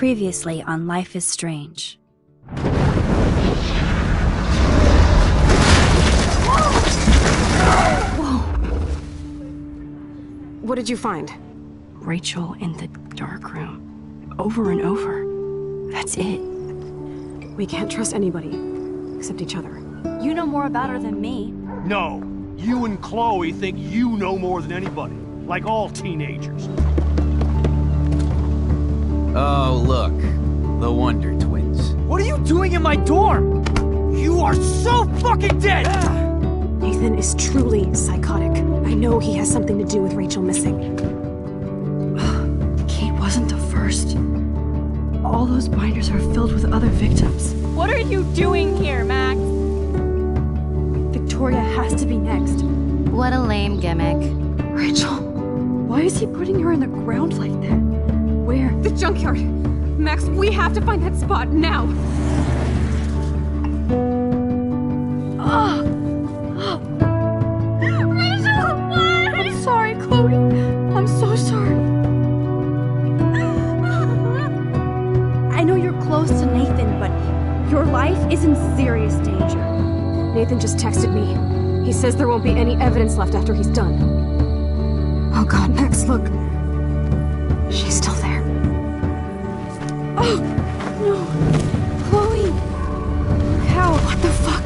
Previously on Life is Strange. Whoa! What did you find? Rachel in the dark room. Over and over. That's it. We can't trust anybody, except each other. You know more about her than me. No. You and Chloe think you know more than anybody. Like all teenagers. Oh, look. The Wonder Twins. What are you doing in my dorm? You are so fucking dead! Nathan is truly psychotic. I know he has something to do with Rachel missing. Kate wasn't the first. All those binders are filled with other victims. What are you doing here, Max? Victoria has to be next. What a lame gimmick. Rachel, why is he putting her in the ground like that? Where? The junkyard! Max, we have to find that spot now! Rachel, what? I'm sorry, Chloe. I'm so sorry. I know you're close to Nathan, but your life is in serious danger. Nathan just texted me. He says there won't be any evidence left after he's done. Oh god, Max, look. She's still there. Oh, no. Chloe. How? What the fuck?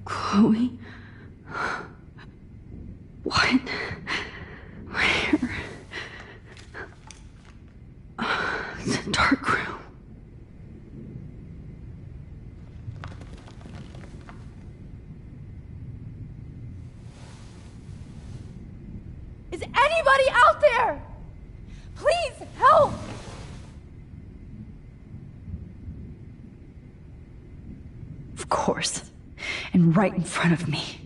Chloe? What? Where? The dark room. Is anybody out there? Please help! Of course. And right in front of me.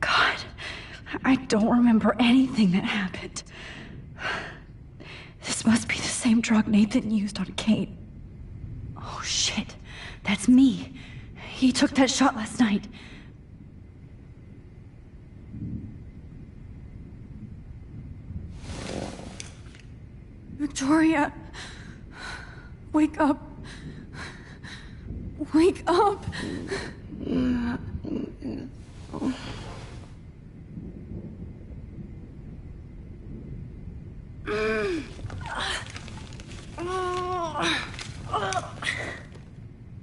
God, I don't remember anything that happened. This must be the same drug Nathan used on Kate. Oh shit, that's me. He took that shot last night. Victoria, wake up. Wake up.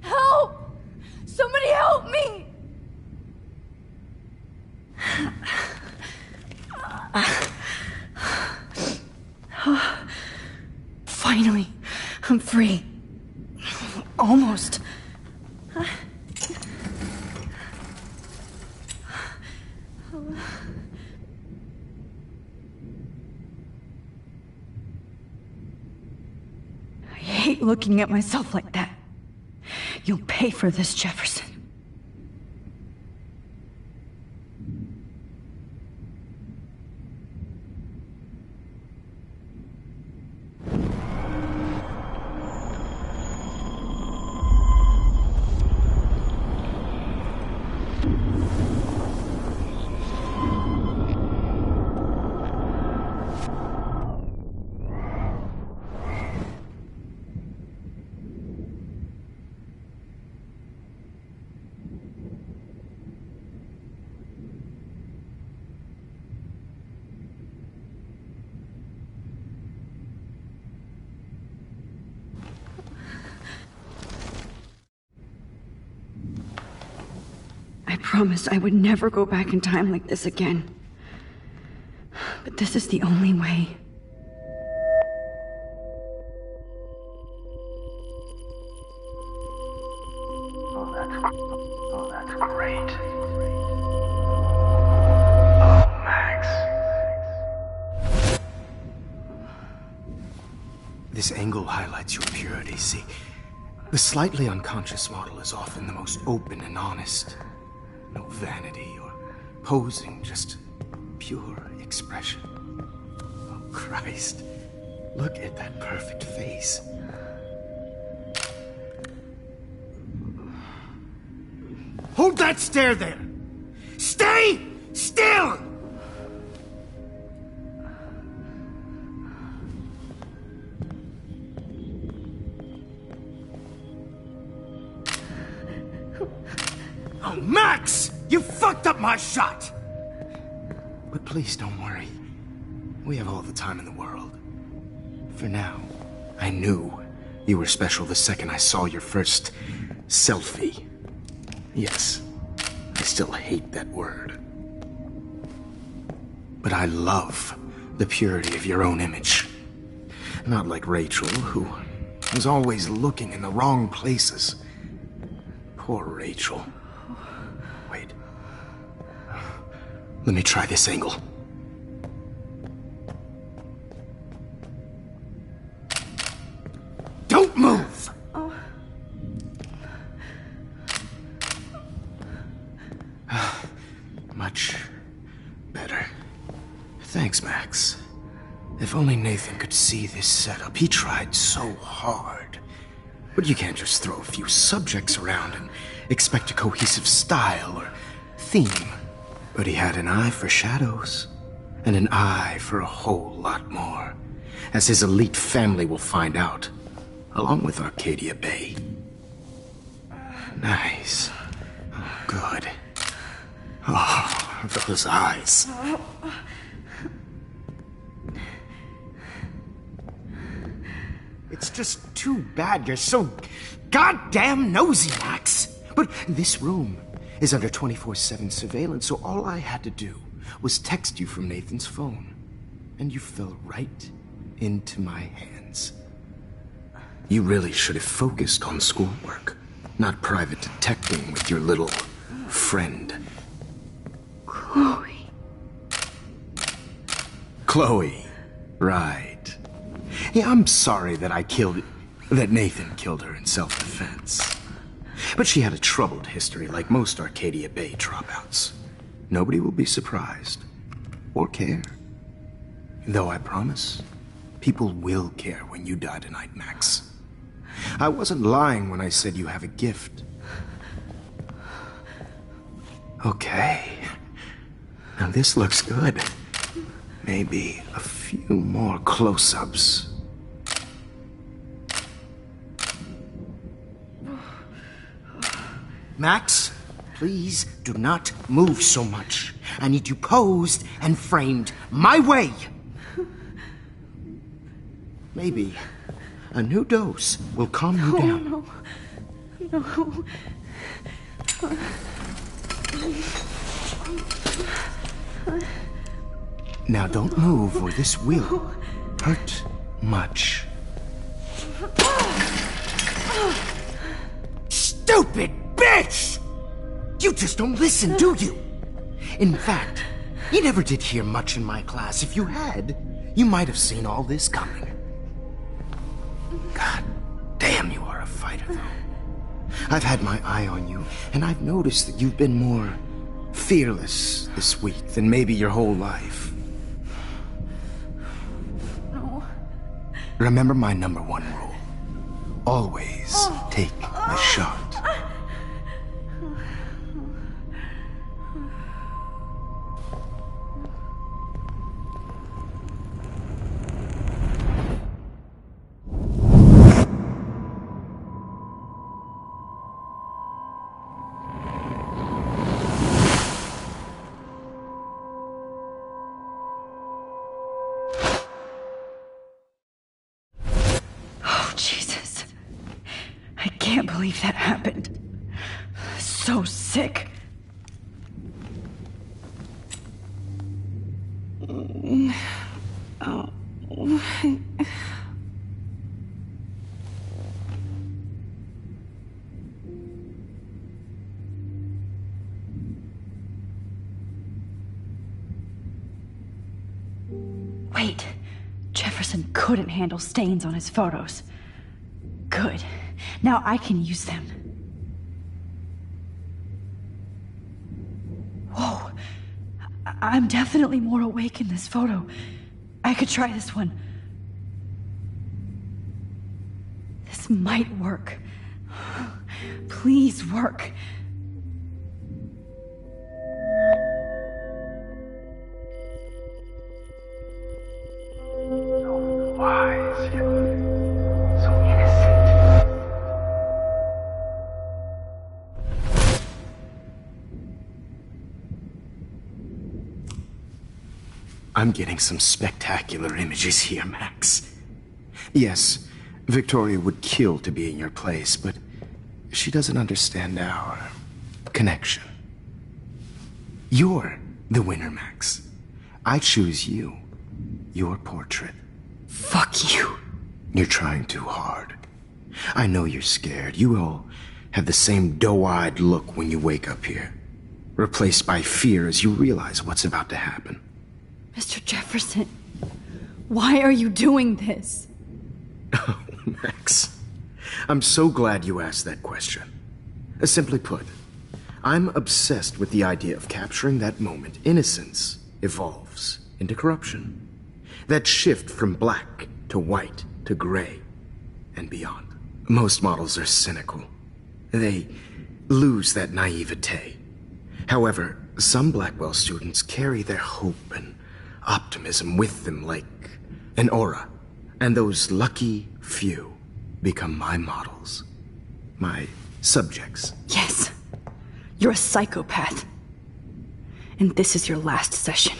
Help! Somebody help me! Finally, I'm free. Almost. I hate looking at myself like that. You'll pay for this, Jefferson. I promised I would never go back in time like this again. But this is the only way. Oh, that's great. Oh, Max. This angle highlights your purity, see? The slightly unconscious model is often the most open and honest. No vanity or posing, just pure expression. Oh, Christ. Look at that perfect face. Hold that stare there! Stay still! Oh, Max! You fucked up my shot! But please don't worry. We have all the time in the world. For now, I knew you were special the second I saw your first selfie. Yes, I still hate that word. But I love the purity of your own image. Not like Rachel, who was always looking in the wrong places. Poor Rachel. Wait. Let me try this angle. Don't move! Much better. Thanks, Max. If only Nathan could see this setup. He tried so hard. But you can't just throw a few subjects around and expect a cohesive style or theme. But he had an eye for shadows, and an eye for a whole lot more, as his elite family will find out, along with Arcadia Bay. Nice. Oh, good. Oh, those eyes. It's just too bad you're so goddamn nosy, Max. But this room is under 24/7 surveillance, so all I had to do was text you from Nathan's phone. And you fell right into my hands. You really should have focused on schoolwork, not private detecting with your little friend. Chloe. Chloe. Right. Yeah, I'm sorry that Nathan killed her in self-defense. But she had a troubled history like most Arcadia Bay dropouts. Nobody will be surprised. Or care. Though I promise, people will care when you die tonight, Max. I wasn't lying when I said you have a gift. Okay. Now this looks good. Maybe a few more close-ups. Max, Please do not move so much. I need you posed and framed my way. Maybe a new dose will calm you down. No. Now don't move or this will hurt much. Stupid bitch! You just don't listen, do you? In fact, you never did hear much in my class. If you had, you might have seen all this coming. God damn, you are a fighter, though. I've had my eye on you, and I've noticed that you've been more fearless this week than maybe your whole life. No. Remember my number one rule. Always take the shot. Jesus. I can't believe that happened. So sick. Wait. Jefferson couldn't handle stains on his photos. Good. Now I can use them. Whoa. I'm definitely more awake in this photo. I could try this one. This might work. Please work. Wise, yet so innocent. I'm getting some spectacular images here, Max. Yes, Victoria would kill to be in your place, but she doesn't understand our connection. You're the winner, Max. I choose you. Your portrait. Fuck you. You're trying too hard. I know you're scared. You all have the same doe-eyed look when you wake up here, replaced by fear as you realize what's about to happen. Mr. Jefferson, why are you doing this? Oh, Max. I'm so glad you asked that question. Simply put, I'm obsessed with the idea of capturing that moment innocence evolves into corruption. That shift from black to white to gray and beyond. Most models are cynical. They lose that naivete. However, some Blackwell students carry their hope and optimism with them like an aura. And those lucky few become my models. My subjects. Yes. You're a psychopath. And this is your last session.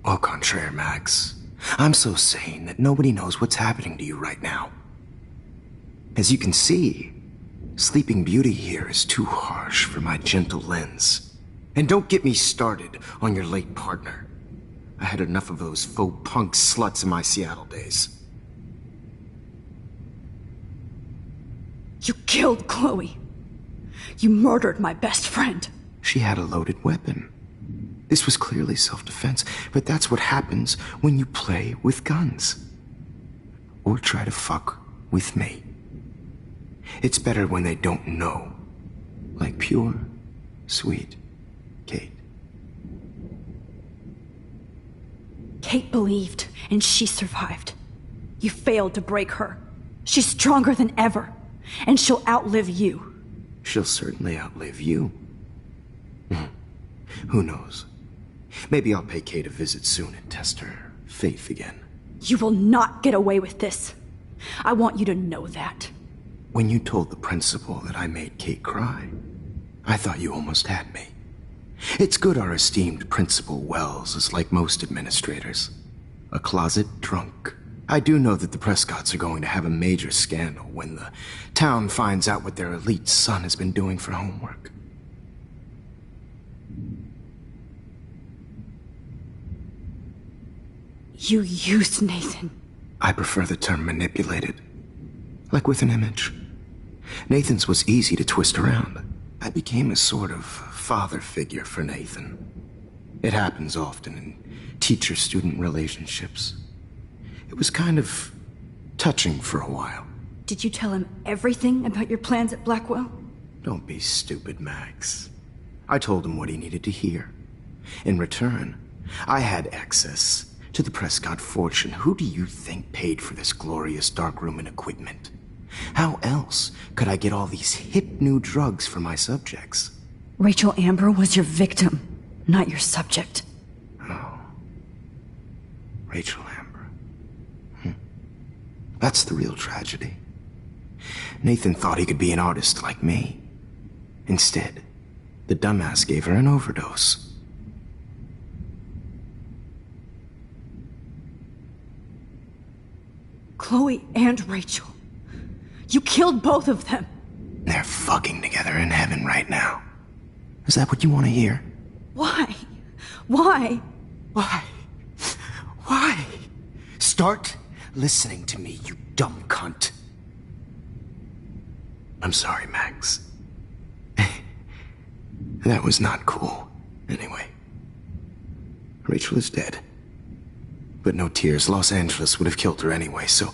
Au contraire, Max. I'm so sane that nobody knows what's happening to you right now. As you can see, Sleeping Beauty here is too harsh for my gentle lens. And don't get me started on your late partner. I had enough of those faux punk sluts in my Seattle days. You killed Chloe. You murdered my best friend. She had a loaded weapon. This was clearly self-defense, but that's what happens when you play with guns. Or try to fuck with me. It's better when they don't know. Like pure, sweet Kate. Kate believed, and she survived. You failed to break her. She's stronger than ever, and she'll outlive you. She'll certainly outlive you. Who knows? Maybe I'll pay Kate a visit soon and test her faith again. You will not get away with this. I want you to know that. When you told the principal that I made Kate cry, I thought you almost had me. It's good our esteemed Principal Wells is like most administrators. A closet drunk. I do know that the Prescotts are going to have a major scandal when the town finds out what their elite son has been doing for homework. You used Nathan. I prefer the term manipulated. Like with an image. Nathan's was easy to twist around. I became a sort of father figure for Nathan. It happens often in teacher-student relationships. It was kind of touching for a while. Did you tell him everything about your plans at Blackwell? Don't be stupid, Max. I told him what he needed to hear. In return, I had access to the Prescott fortune. Who do you think paid for this glorious darkroom and equipment? How else could I get all these hip new drugs for my subjects? Rachel Amber was your victim, not your subject. Oh. Rachel Amber. That's the real tragedy. Nathan thought he could be an artist like me. Instead, the dumbass gave her an overdose. Chloe and Rachel. You killed both of them. They're fucking together in heaven right now. Is that what you want to hear? Why? Why? Why? Why? Start listening to me, you dumb cunt. I'm sorry, Max. That was not cool. Anyway, Rachel is dead. But no tears. Los Angeles would have killed her anyway, so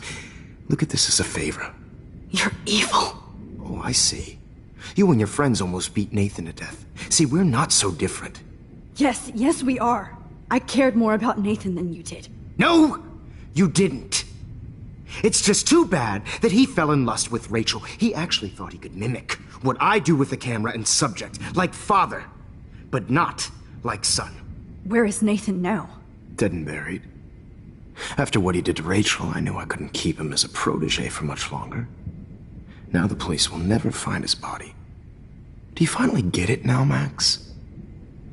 look at this as a favor. You're evil. Oh, I see. You and your friends almost beat Nathan to death. See, we're not so different. Yes, we are. I cared more about Nathan than you did. No, you didn't. It's just too bad that he fell in lust with Rachel. He actually thought he could mimic what I do with the camera and subject, like father, but not like son. Where is Nathan now? Dead and buried. After what he did to Rachel, I knew I couldn't keep him as a protege for much longer. Now the police will never find his body. Do you finally get it now, Max?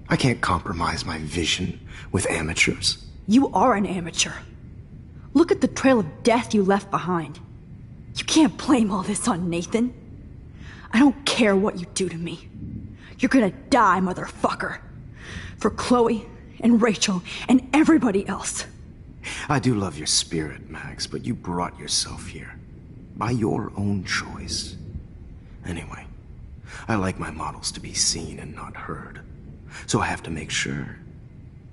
I can't compromise my vision with amateurs. You are an amateur. Look at the trail of death you left behind. You can't blame all this on Nathan. I don't care what you do to me. You're gonna die, motherfucker. For Chloe and Rachel and everybody else. I do love your spirit, Max, but you brought yourself here. By your own choice. Anyway, I like my models to be seen and not heard. So I have to make sure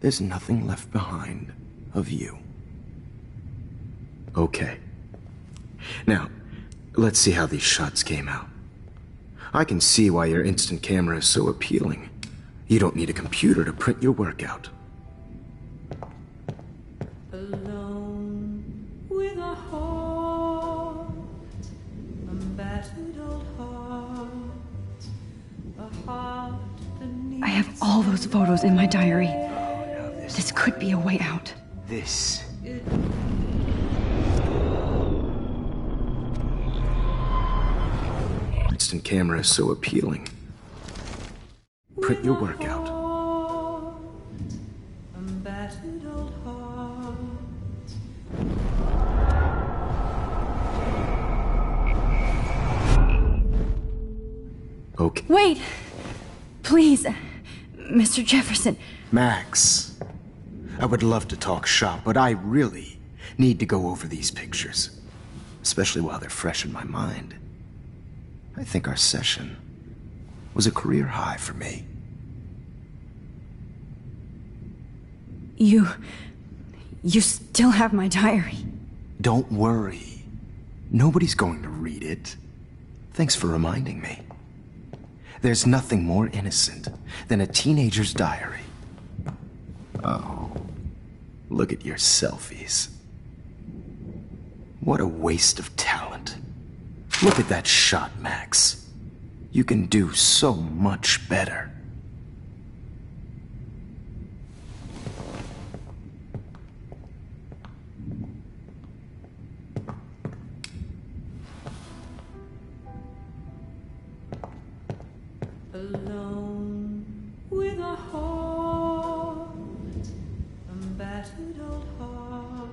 there's nothing left behind of you. Okay. Now, let's see how these shots came out. I can see why your instant camera is so appealing. You don't need a computer to print your work out. Alone with a heart, a battered old heart, a heart that needs I have all those photos in my diary. This could be a way out. This. Instant camera is so appealing. Print your work out. a battered old heart. Okay. Wait! Please, Mr. Jefferson. Max, I would love to talk shop, but I really need to go over these pictures. Especially while they're fresh in my mind. I think our session was a career high for me. You still have my diary. Don't worry. Nobody's going to read it. Thanks for reminding me. There's nothing more innocent than a teenager's diary. Oh, look at your selfies. What a waste of talent. Look at that shot, Max. You can do so much better. alone with a heart, a battered old heart.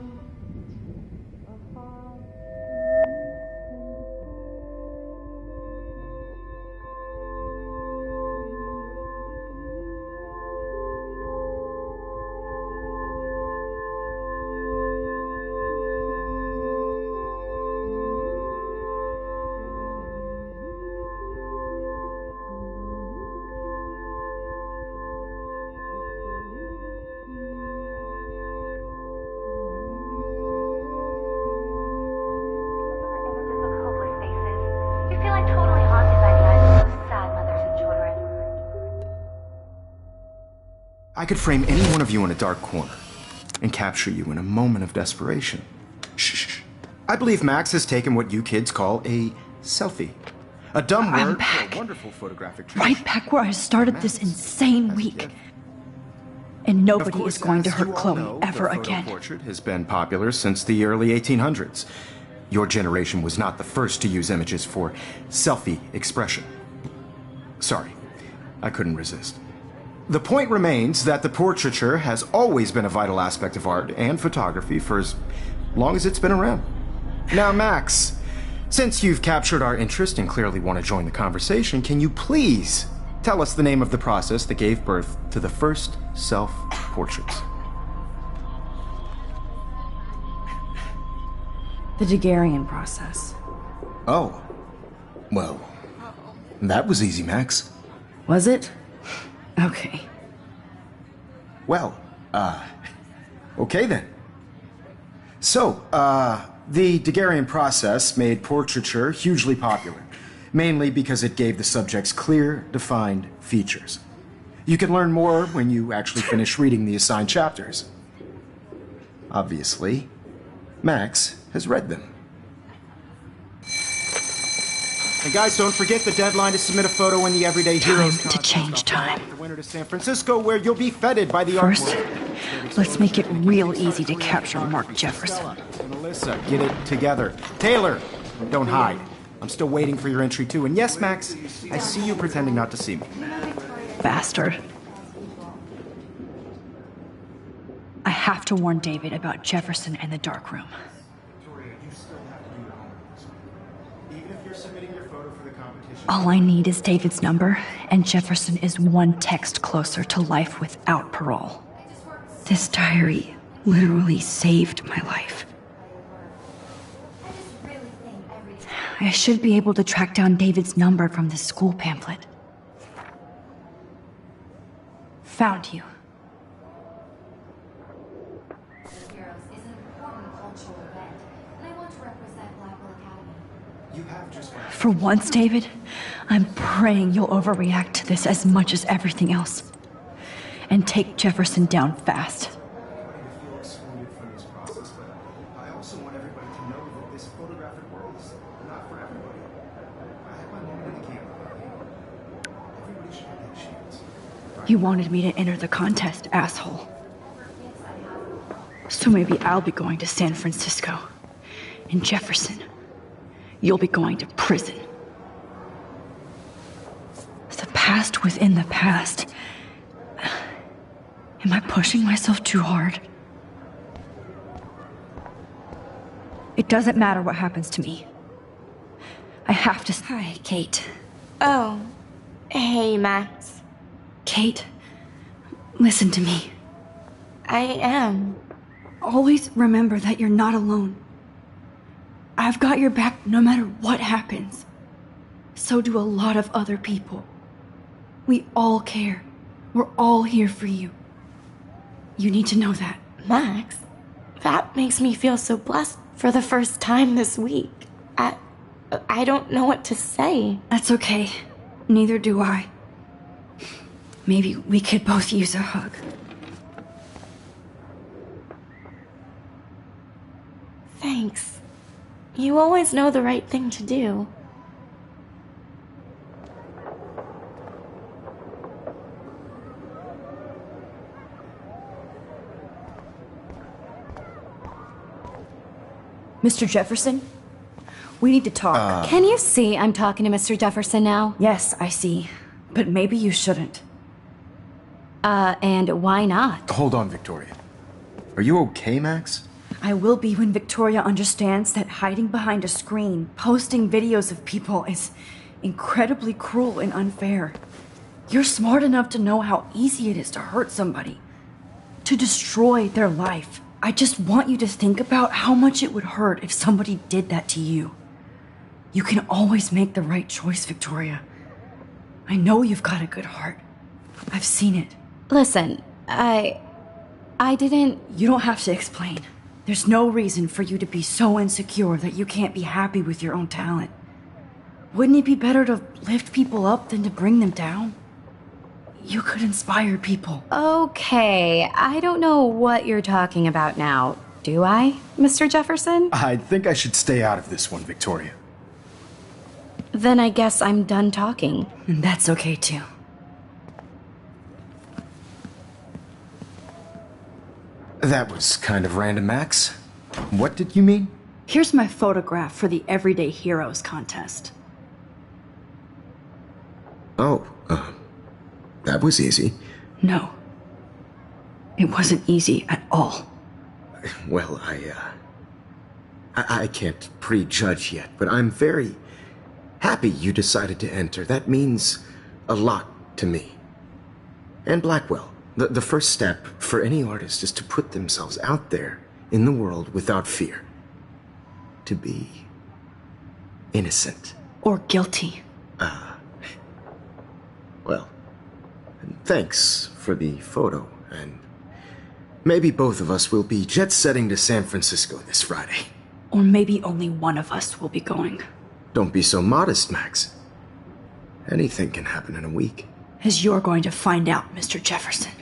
I could frame any one of you in a dark corner and capture you in a moment of desperation. Shh. I believe Max has taken what you kids call a selfie. A dumb word for a wonderful photographic treat. Right back where I started this insane week. And nobody is going to hurt Chloe ever again. The portrait has been popular since the early 1800s. Your generation was not the first to use images for selfie expression. Sorry, I couldn't resist. The point remains that the portraiture has always been a vital aspect of art and photography for as long as it's been around. Now, Max, since you've captured our interest and clearly want to join the conversation, can you please tell us the name of the process that gave birth to the first self-portraits? The Daguerrean process. Oh. Well, that was easy, Max. Was it? Okay. Well, okay then. So, the Daguerrean process made portraiture hugely popular, mainly because it gave the subjects clear, defined features. You can learn more when you actually finish reading the assigned chapters. Obviously, Max has read them. And guys, don't forget the deadline to submit a photo in the Everyday Heroes Time to change time. The winter to San Francisco, where you'll be feted by the First, artwork. let's make it real easy to capture Mark Jefferson. Melissa, get it together. Taylor, don't hide. I'm still waiting for your entry too. And yes, Max, I see you pretending not to see me. Bastard. I have to warn David about Jefferson and the dark room. All I need is David's number, and Jefferson is one text closer to life without parole. This diary literally saved my life. I should be able to track down David's number from the school pamphlet. Found you. For once, David, I'm praying you'll overreact to this as much as everything else. And take Jefferson down fast. You wanted me to enter the contest, asshole. So maybe I'll be going to San Francisco. And Jefferson, you'll be going to prison. The past within the past. Am I pushing myself too hard? It doesn't matter what happens to me. I have to... Hi, Kate. Oh. Hey, Max. Kate, listen to me. I am. Always remember that you're not alone. I've got your back no matter what happens. So do a lot of other people. We all care. We're all here for you. You need to know that. Max, that makes me feel so blessed for the first time this week. I don't know what to say. That's okay. Neither do I. Maybe we could both use a hug. Thanks. You always know the right thing to do. Mr. Jefferson? We need to talk. Can you see I'm talking to Mr. Jefferson now? Yes, I see. But maybe you shouldn't. And why not? Hold on, Victoria. Are you okay, Max? I will be when Victoria understands that hiding behind a screen, posting videos of people is incredibly cruel and unfair. You're smart enough to know how easy it is to hurt somebody, to destroy their life. I just want you to think about how much it would hurt if somebody did that to you. You can always make the right choice, Victoria. I know you've got a good heart. I've seen it. Listen, I didn't... You don't have to explain. There's no reason for you to be so insecure that you can't be happy with your own talent. Wouldn't it be better to lift people up than to bring them down? You could inspire people. Okay, I don't know what you're talking about now. Do I, Mr. Jefferson? I think I should stay out of this one, Victoria. Then I guess I'm done talking. And that's okay too. That was kind of random, Max. What did you mean? Here's my photograph for the Everyday Heroes contest. Oh, that was easy. No. It wasn't easy at all. Well, I can't prejudge yet, but I'm very happy you decided to enter. That means a lot to me. And Blackwell. The first step for any artist is to put themselves out there in the world without fear. To be innocent. Or guilty. Well, thanks for the photo, and maybe both of us will be jet-setting to San Francisco this Friday. Or maybe only one of us will be going. Don't be so modest, Max. Anything can happen in a week. As you're going to find out, Mr. Jefferson.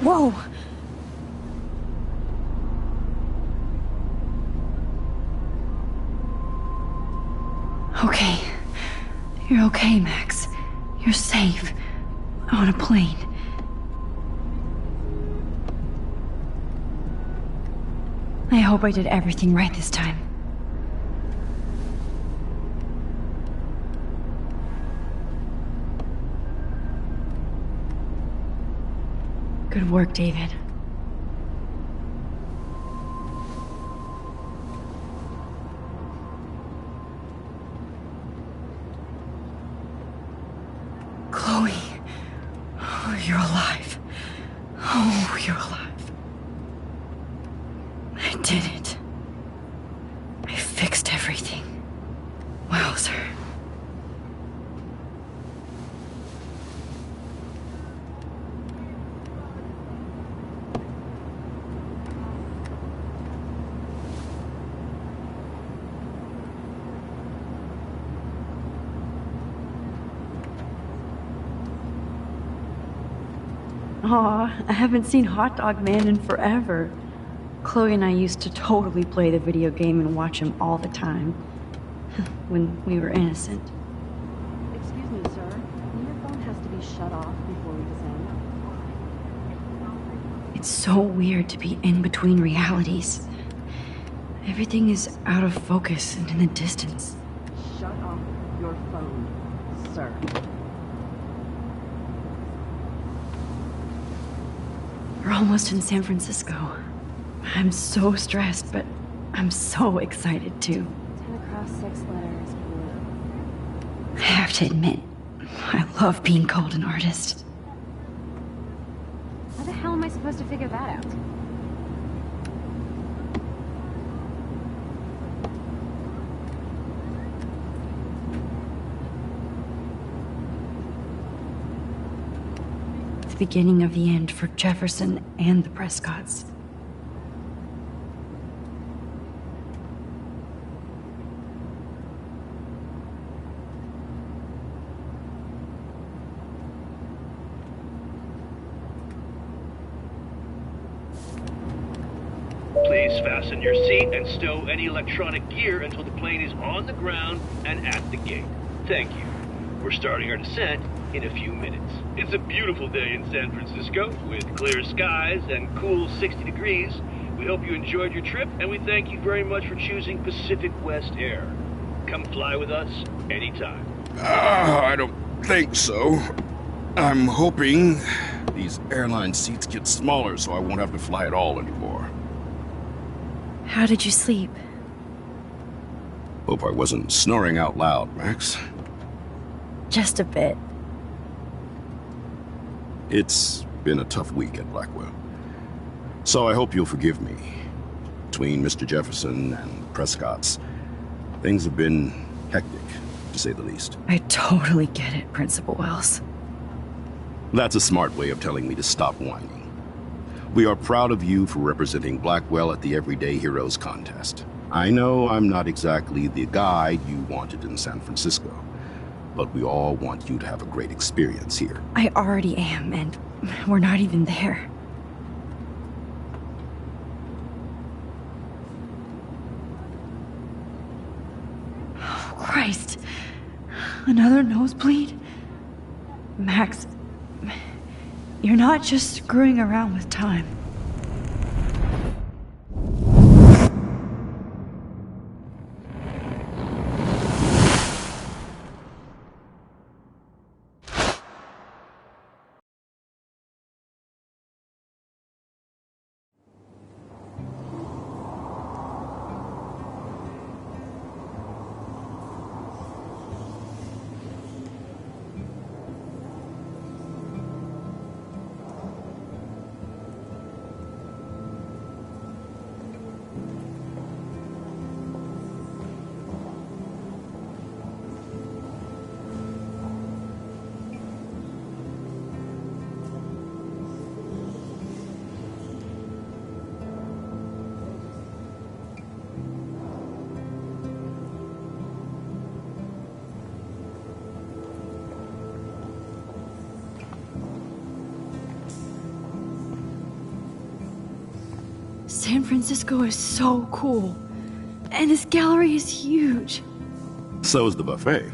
Whoa! Okay. You're okay, Max. You're safe. On a plane. I hope I did everything right this time. Good work, David. Chloe. Oh, you're alive. Oh, you're alive. I did it. I fixed everything. Wowzer. Aw, I haven't seen Hot Dog Man in forever. Chloe and I used to totally play the video game and watch him all the time. When we were innocent. Excuse me, sir. Your phone has to be shut off before we descend. It's so weird to be in between realities. Everything is out of focus and in the distance. Shut off your phone, sir. We're almost in San Francisco. I'm so stressed, but I'm so excited too. 10 across 6 letters, blue. I have to admit, I love being called an artist. How the hell am I supposed to figure that out? The beginning of the end for Jefferson and the Prescotts. Please fasten your seat and stow any electronic gear until the plane is on the ground and at the gate. Thank you. We're starting our descent in a few minutes. It's a beautiful day in San Francisco with clear skies and cool 60 degrees. We hope you enjoyed your trip, and we thank you very much for choosing Pacific West Air. Come fly with us anytime. I don't think so. I'm hoping these airline seats get smaller so I won't have to fly at all anymore. How did you sleep? Hope I wasn't snoring out loud, Max. Just a bit. It's been a tough week at Blackwell. So I hope you'll forgive me. Between Mr. Jefferson and Prescott's, things have been hectic, to say the least. I totally get it, Principal Wells. That's a smart way of telling me to stop whining. We are proud of you for representing Blackwell at the Everyday Heroes contest. I know I'm not exactly the guide you wanted in San Francisco, but we all want you to have a great experience here. I already am, and we're not even there. Oh, Christ. Another nosebleed? Max, you're not just screwing around with time. San Francisco is so cool. And this gallery is huge. So is the buffet.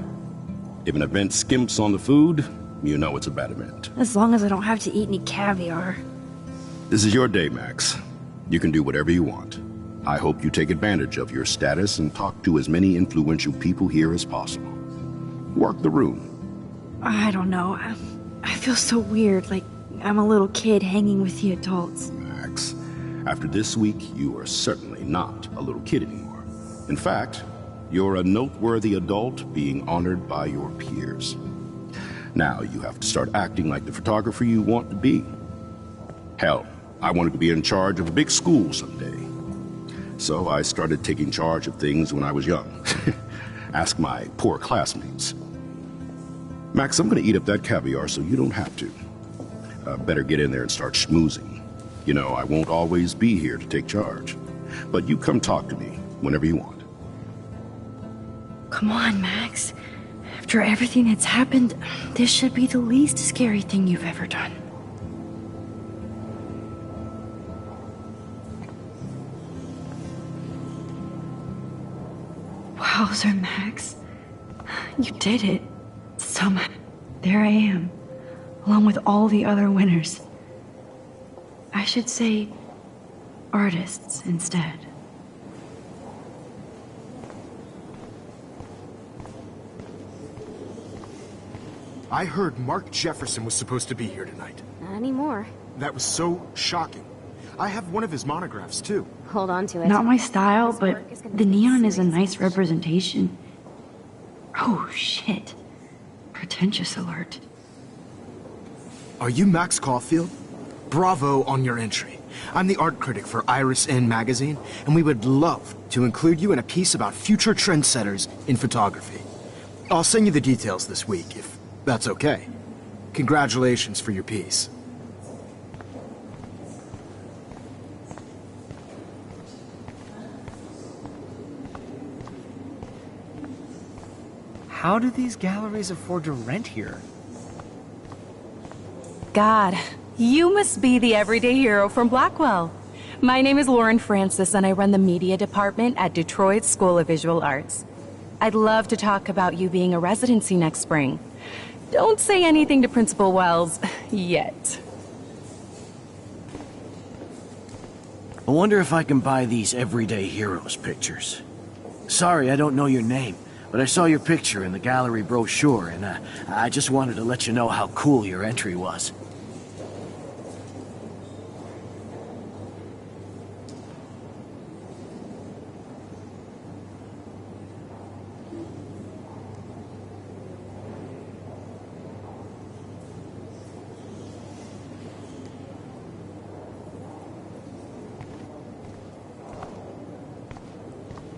If an event skimps on the food, you know it's a bad event. As long as I don't have to eat any caviar. This is your day, Max. You can do whatever you want. I hope you take advantage of your status and talk to as many influential people here as possible. Work the room. I don't know. I feel so weird, like I'm a little kid hanging with the adults. Max, after this week, you are certainly not a little kid anymore. In fact, you're a noteworthy adult being honored by your peers. Now you have to start acting like the photographer you want to be. Hell, I wanted to be in charge of a big school someday. So I started taking charge of things when I was young. Ask my poor classmates. Max, I'm gonna eat up that caviar so you don't have to. Better get in there and start schmoozing. You know, I won't always be here to take charge. But you come talk to me whenever you want. Come on, Max. After everything that's happened, this should be the least scary thing you've ever done. Wowzer, Max. You did it. Somehow. There I am, along with all the other winners. I should say artists instead. I heard Mark Jefferson was supposed to be here tonight. Not anymore. That was so shocking. I have one of his monographs, too. Hold on to it. Not my style, but the neon is a nice representation. Oh, shit. Pretentious alert. Are you Max Caulfield? Bravo on your entry. I'm the art critic for Iris N magazine, and we would love to include you in a piece about future trendsetters in photography. I'll send you the details this week, if that's okay. Congratulations for your piece. How do these galleries afford to rent here? God, you must be the everyday hero from Blackwell. My name is Lauren Francis, and I run the media department at Detroit School of Visual Arts. I'd love to talk about you being a residency next spring. Don't say anything to Principal Wells yet. I wonder if I can buy these Everyday Heroes pictures. Sorry, I don't know your name, but I saw your picture in the gallery brochure, and I just wanted to let you know how cool your entry was.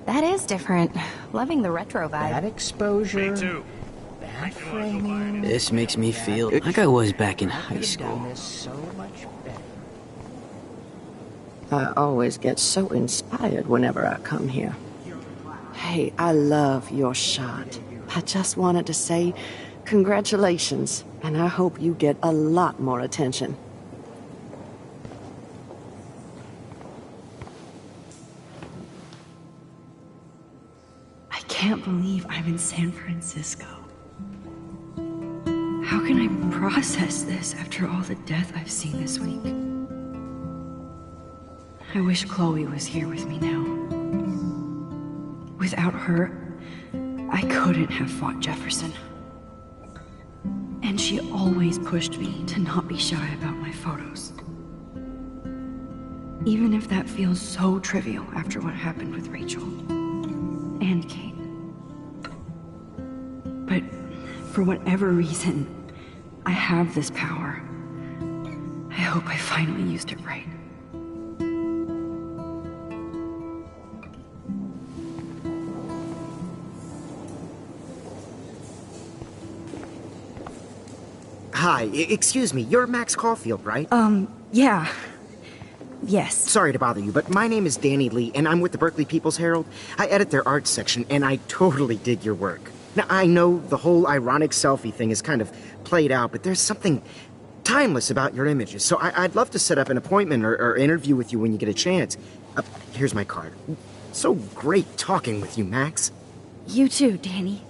That is different. Loving the retro vibe. That exposure. Me too. That framing. This makes me feel like I was back in high You've school. done this so much better. I always get so inspired whenever I come here. Hey, I love your shot. I just wanted to say congratulations, and I hope you get a lot more attention. I can't believe I'm in San Francisco. How can I process this after all the death I've seen this week? I wish Chloe was here with me now. Without her, I couldn't have fought Jefferson. And she always pushed me to not be shy about my photos. Even if that feels so trivial after what happened with Rachel and Kate. But for whatever reason, I have this power. I hope I finally used it right. Hi, excuse me, you're Max Caulfield, right? Yeah. Yes. Sorry to bother you, but my name is Danny Lee, and I'm with the Berkeley People's Herald. I edit their arts section, and I totally dig your work. Now, I know the whole ironic selfie thing is kind of played out, but there's something timeless about your images, so I'd love to set up an appointment or interview with you when you get a chance. Here's my card. So great talking with you, Max. You too, Danny.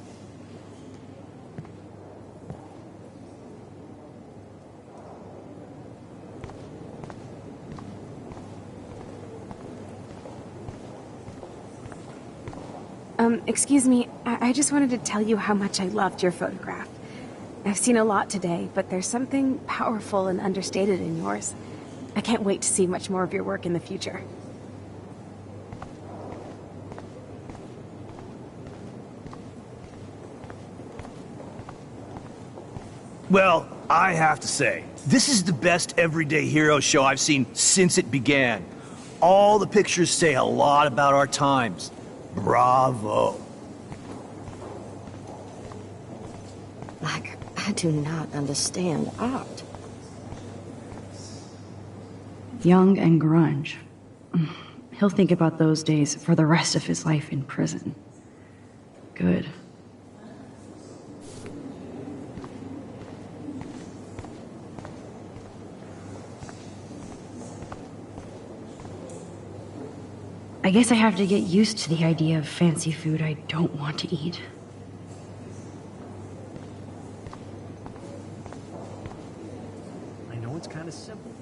Excuse me, I just wanted to tell you how much I loved your photograph. I've seen a lot today, but there's something powerful and understated in yours. I can't wait to see much more of your work in the future. Well, I have to say, this is the best Everyday Hero show I've seen since it began. All the pictures say a lot about our times. Bravo. Like, I do not understand art. Young and grunge. He'll think about those days for the rest of his life in prison. Good. I guess I have to get used to the idea of fancy food I don't want to eat. I know it's kind of simple.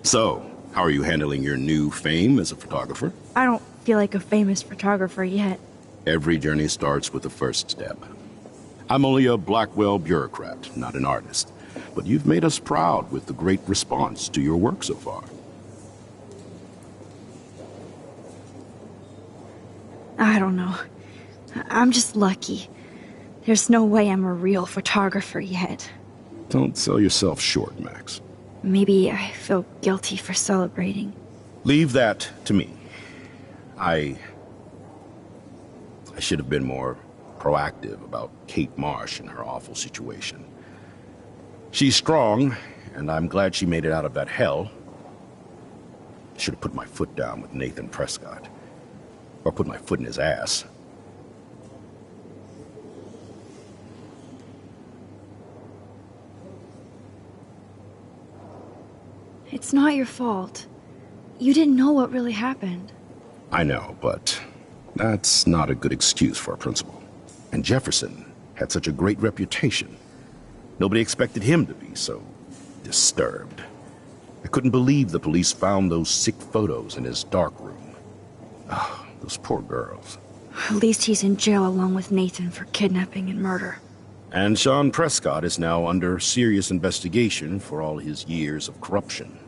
So, how are you handling your new fame as a photographer? I don't feel like a famous photographer yet. Every journey starts with the first step. I'm only a Blackwell bureaucrat, not an artist. But you've made us proud with the great response to your work so far. I don't know. I'm just lucky. There's no way I'm a real photographer yet. Don't sell yourself short, Max. Maybe I feel guilty for celebrating. Leave that to me. I should have been more proactive about Kate Marsh and her awful situation. She's strong, and I'm glad she made it out of that hell. Should have put my foot down with Nathan Prescott. Or put my foot in his ass. It's not your fault. You didn't know what really happened. I know, but that's not a good excuse for a principal. And Jefferson had such a great reputation. Nobody expected him to be so disturbed. I couldn't believe the police found those sick photos in his dark room. Ah, those poor girls. At least he's in jail along with Nathan for kidnapping and murder. And Sean Prescott is now under serious investigation for all his years of corruption.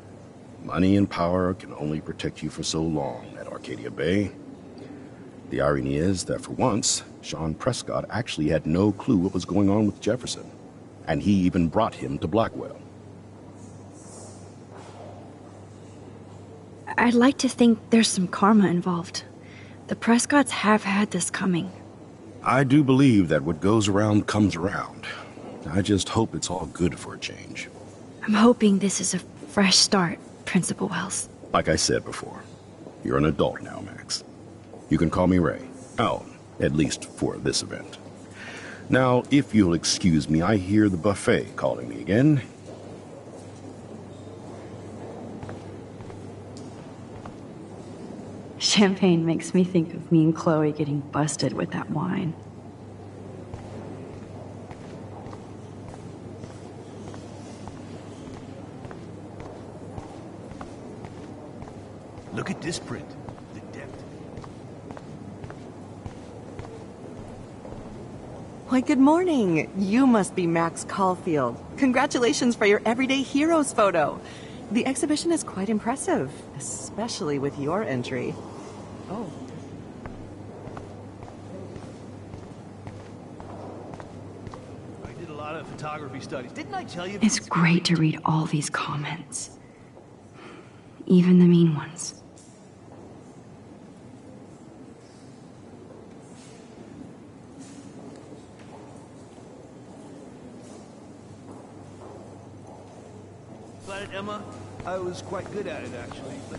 Money and power can only protect you for so long at Arcadia Bay. The irony is that for once, Sean Prescott actually had no clue what was going on with Jefferson. And he even brought him to Blackwell. I'd like to think there's some karma involved. The Prescotts have had this coming. I do believe that what goes around comes around. I just hope it's all good for a change. I'm hoping this is a fresh start, Principal Wells. Like I said before, you're an adult now, Max. You can call me Ray. Oh, at least for this event. Now, if you'll excuse me, I hear the buffet calling me again. Champagne makes me think of me and Chloe getting busted with that wine. Look at this print. The depth. Why, good morning. You must be Max Caulfield. Congratulations for your Everyday Heroes photo. The exhibition is quite impressive, especially with your entry. Oh. I did a lot of photography studies. Didn't I tell you? It's great to read all these comments. Even the mean ones. Planet Emma, I was quite good at it, actually. But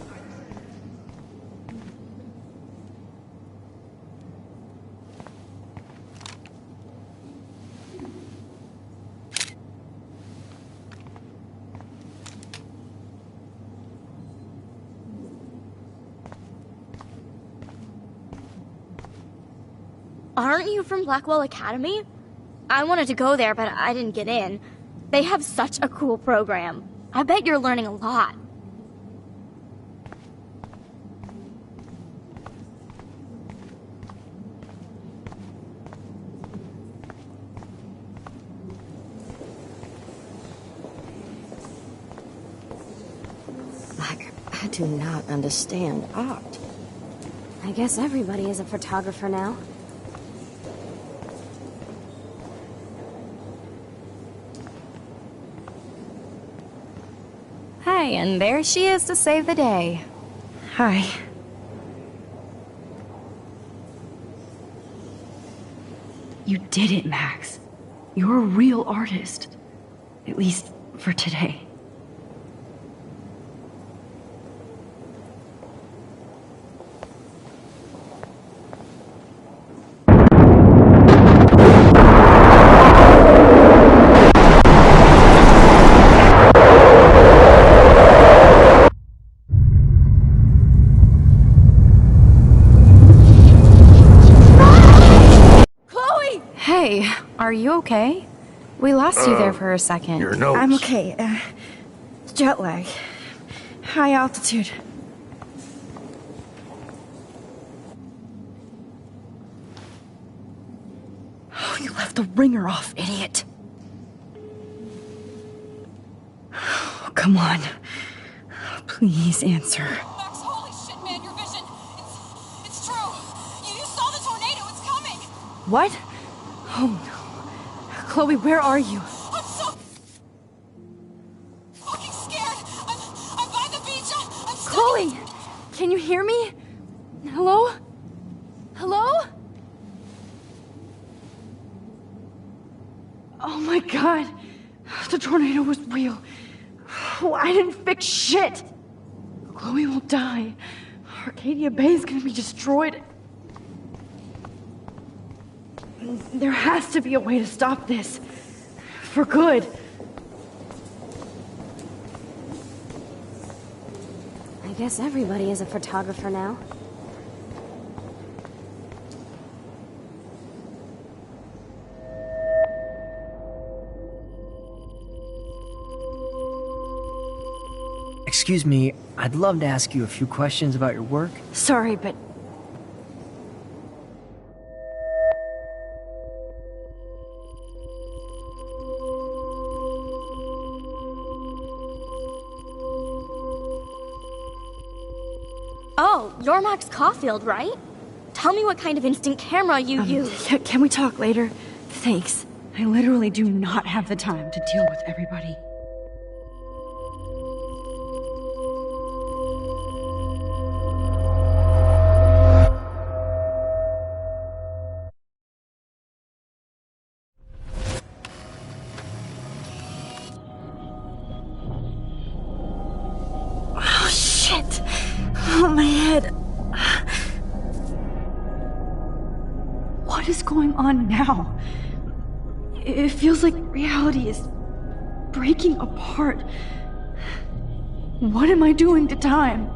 Aren't you from Blackwell Academy? I wanted to go there, but I didn't get in. They have such a cool program. I bet you're learning a lot. I do not understand art. I guess everybody is a photographer now. Hi, and there she is to save the day. Hi. You did it, Max. You're a real artist. At least for today. Hey, are you okay? We lost you there for a second. Your nose. I'm okay. Jet lag. High altitude. Oh, You left the ringer off, idiot. Oh, come on. Please answer. Max, holy shit, man, your vision. It's true. You saw the tornado. It's coming. What? Oh no. Chloe, where are you? I'm so fucking scared. I'm by the beach. I'm stuck. Chloe! Can you hear me? Hello? Hello? Oh my god. The tornado was real. Oh, I didn't fix shit. Chloe will die. Arcadia Bay is gonna be destroyed. There has to be a way to stop this. For good. I guess everybody is a photographer now. Excuse me, I'd love to ask you a few questions about your work. Sorry, but... Oh, you're Max Caulfield, right? Tell me what kind of instant camera you use. Can we talk later? Thanks. I literally do not have the time to deal with everybody. Oh, shit. Oh, my head. What is going on now? It feels like reality is breaking apart. What am I doing to time?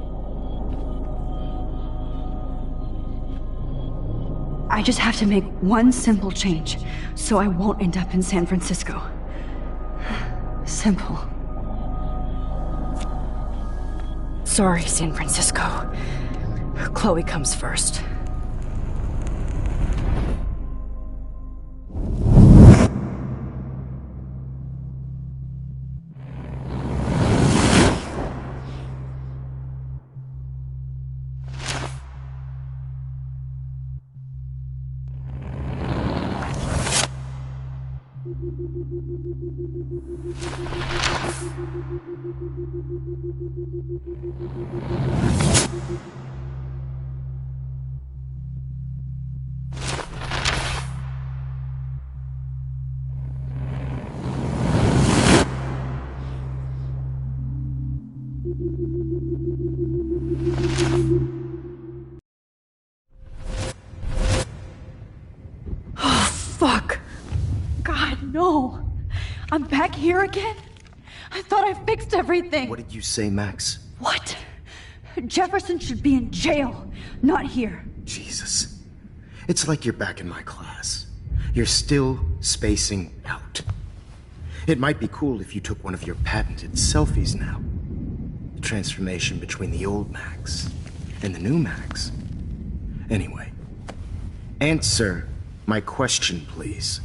I just have to make one simple change, so I won't end up in San Francisco. Simple. Sorry, San Francisco. Chloe comes first. Oh, fuck. God, no. I'm back here again? I thought I fixed everything. What did you say, Max? What? Jefferson should be in jail, not here. Jesus. It's like you're back in my class. You're still spacing out. It might be cool if you took one of your patented selfies now. The transformation between the old Max and the new Max. Anyway, answer my question, please.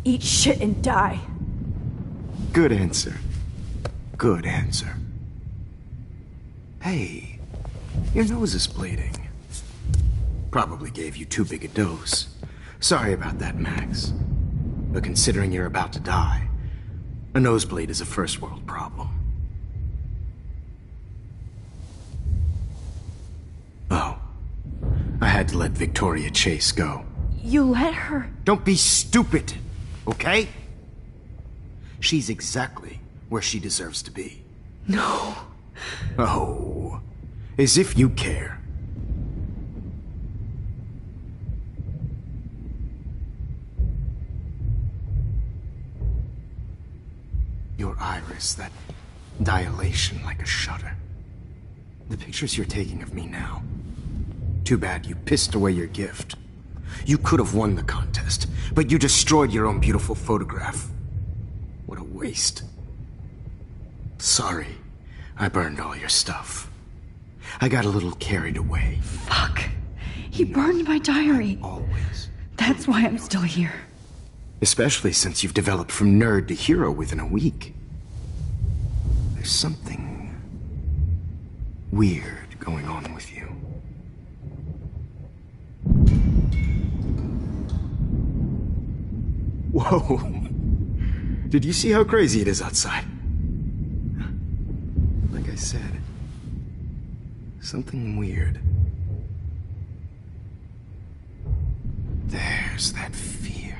Eat shit and die. Good answer. Good answer. Hey, your nose is bleeding. Probably gave you too big a dose. Sorry about that, Max. But considering you're about to die, a nosebleed is a first world problem. Oh, I had to let Victoria Chase go. You let her? Don't be stupid, okay? She's exactly where she deserves to be. No. Oh, as if you care. Your iris, that dilation like a shutter. The pictures you're taking of me now. Too bad you pissed away your gift. You could have won the contest, but you destroyed your own beautiful photograph. What a waste. Sorry, I burned all your stuff. I got a little carried away. Fuck. He burned my diary. Always. That's why I'm still here. Especially since you've developed from nerd to hero within a week. There's something weird going on with you. Whoa. Did you see how crazy it is outside? Like I said, something weird. There's that fear.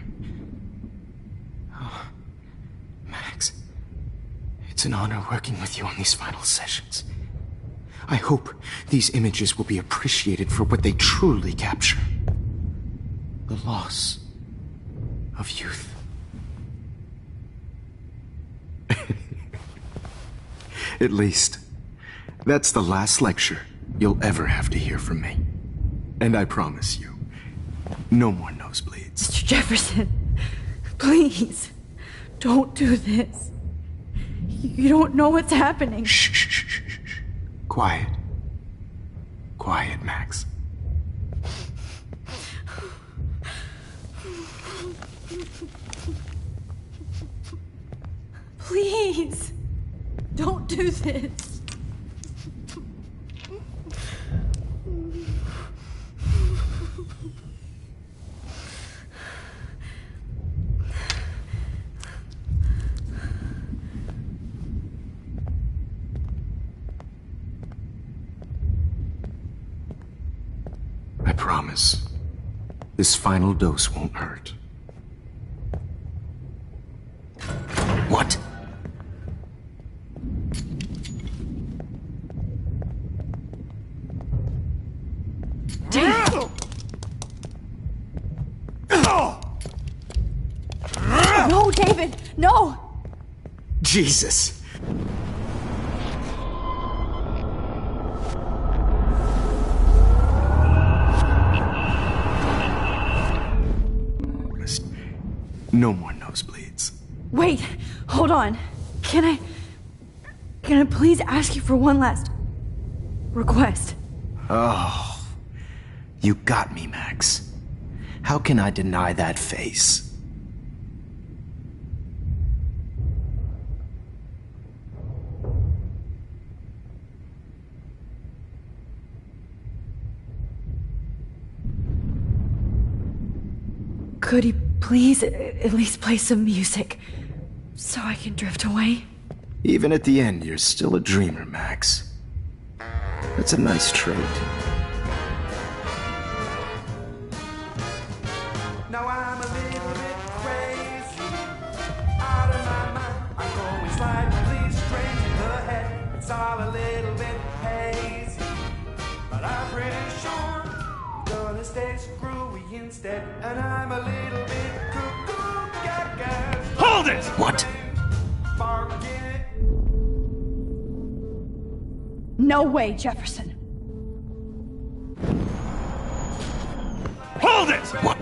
Oh, Max, it's an honor working with you on these final sessions. I hope these images will be appreciated for what they truly capture. The loss of youth. At least, that's the last lecture you'll ever have to hear from me. And I promise you, no more nosebleeds. Mr. Jefferson, please, don't do this. You don't know what's happening. Shh, shh, shh, shh, shh. Quiet. Quiet, Max. Please, don't do this. I promise, this final dose won't hurt. What? No, David, no! Jesus! No more nosebleeds. Wait, hold on. Can I please ask you for one last request? Oh, you got me, Max. How can I deny that face? Could you please at least play some music so I can drift away? Even at the end, you're still a dreamer, Max. That's a nice trait. Now I'm a little bit crazy, out of my mind. I'm going slightly strange in the head. It's all a little bit hazy, but I'm pretty sure I'm gonna stay screwy instead. And I'm a little bit cuckoo gaga. Hold it! What? No way, Jefferson. Hold it! What?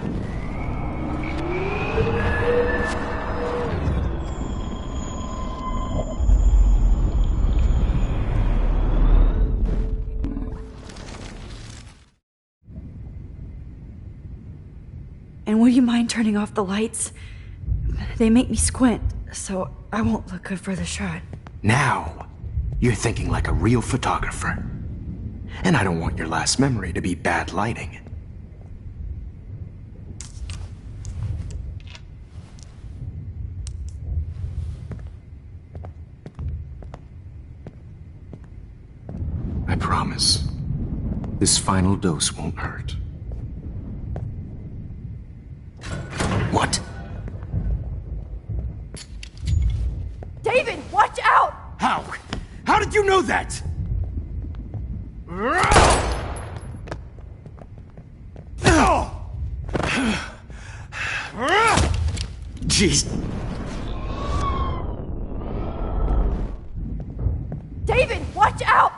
And will you mind turning off the lights? They make me squint, so I won't look good for the shot. Now, you're thinking like a real photographer. And I don't want your last memory to be bad lighting. I promise, this final dose won't hurt. What? David, watch out! How? How did you know that? Jeez. David, watch out!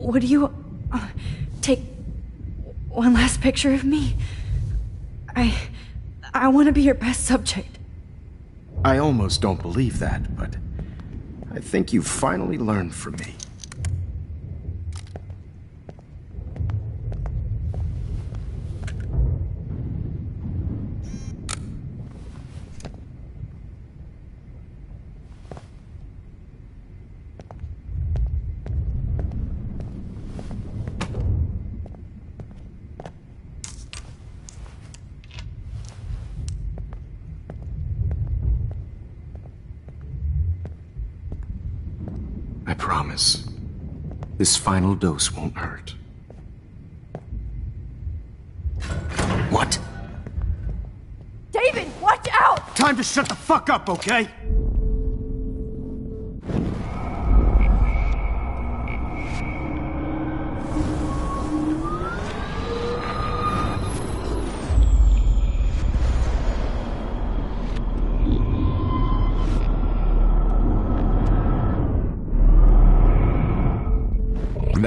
would you take one last picture of me? I want to be your best subject. I almost don't believe that, but I think you've finally learned from me. I promise. This final dose won't hurt. What? David, watch out! Time to shut the fuck up, okay?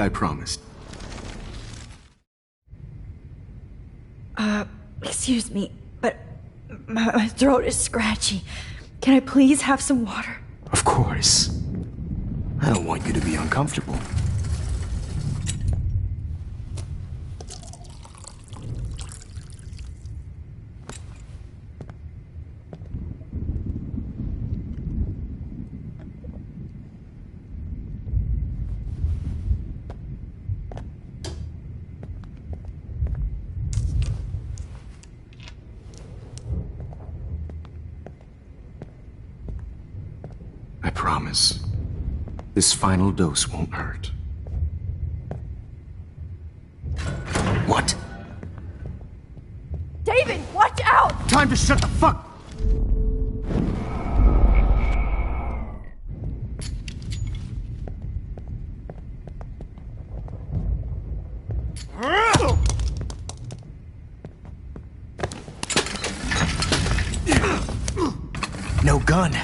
I promised. Excuse me, but my throat is scratchy. Can I please have some water? Of course. I don't want you to be uncomfortable. I promise. This final dose won't hurt. What? David, watch out! Time to shut the fuck... No gun.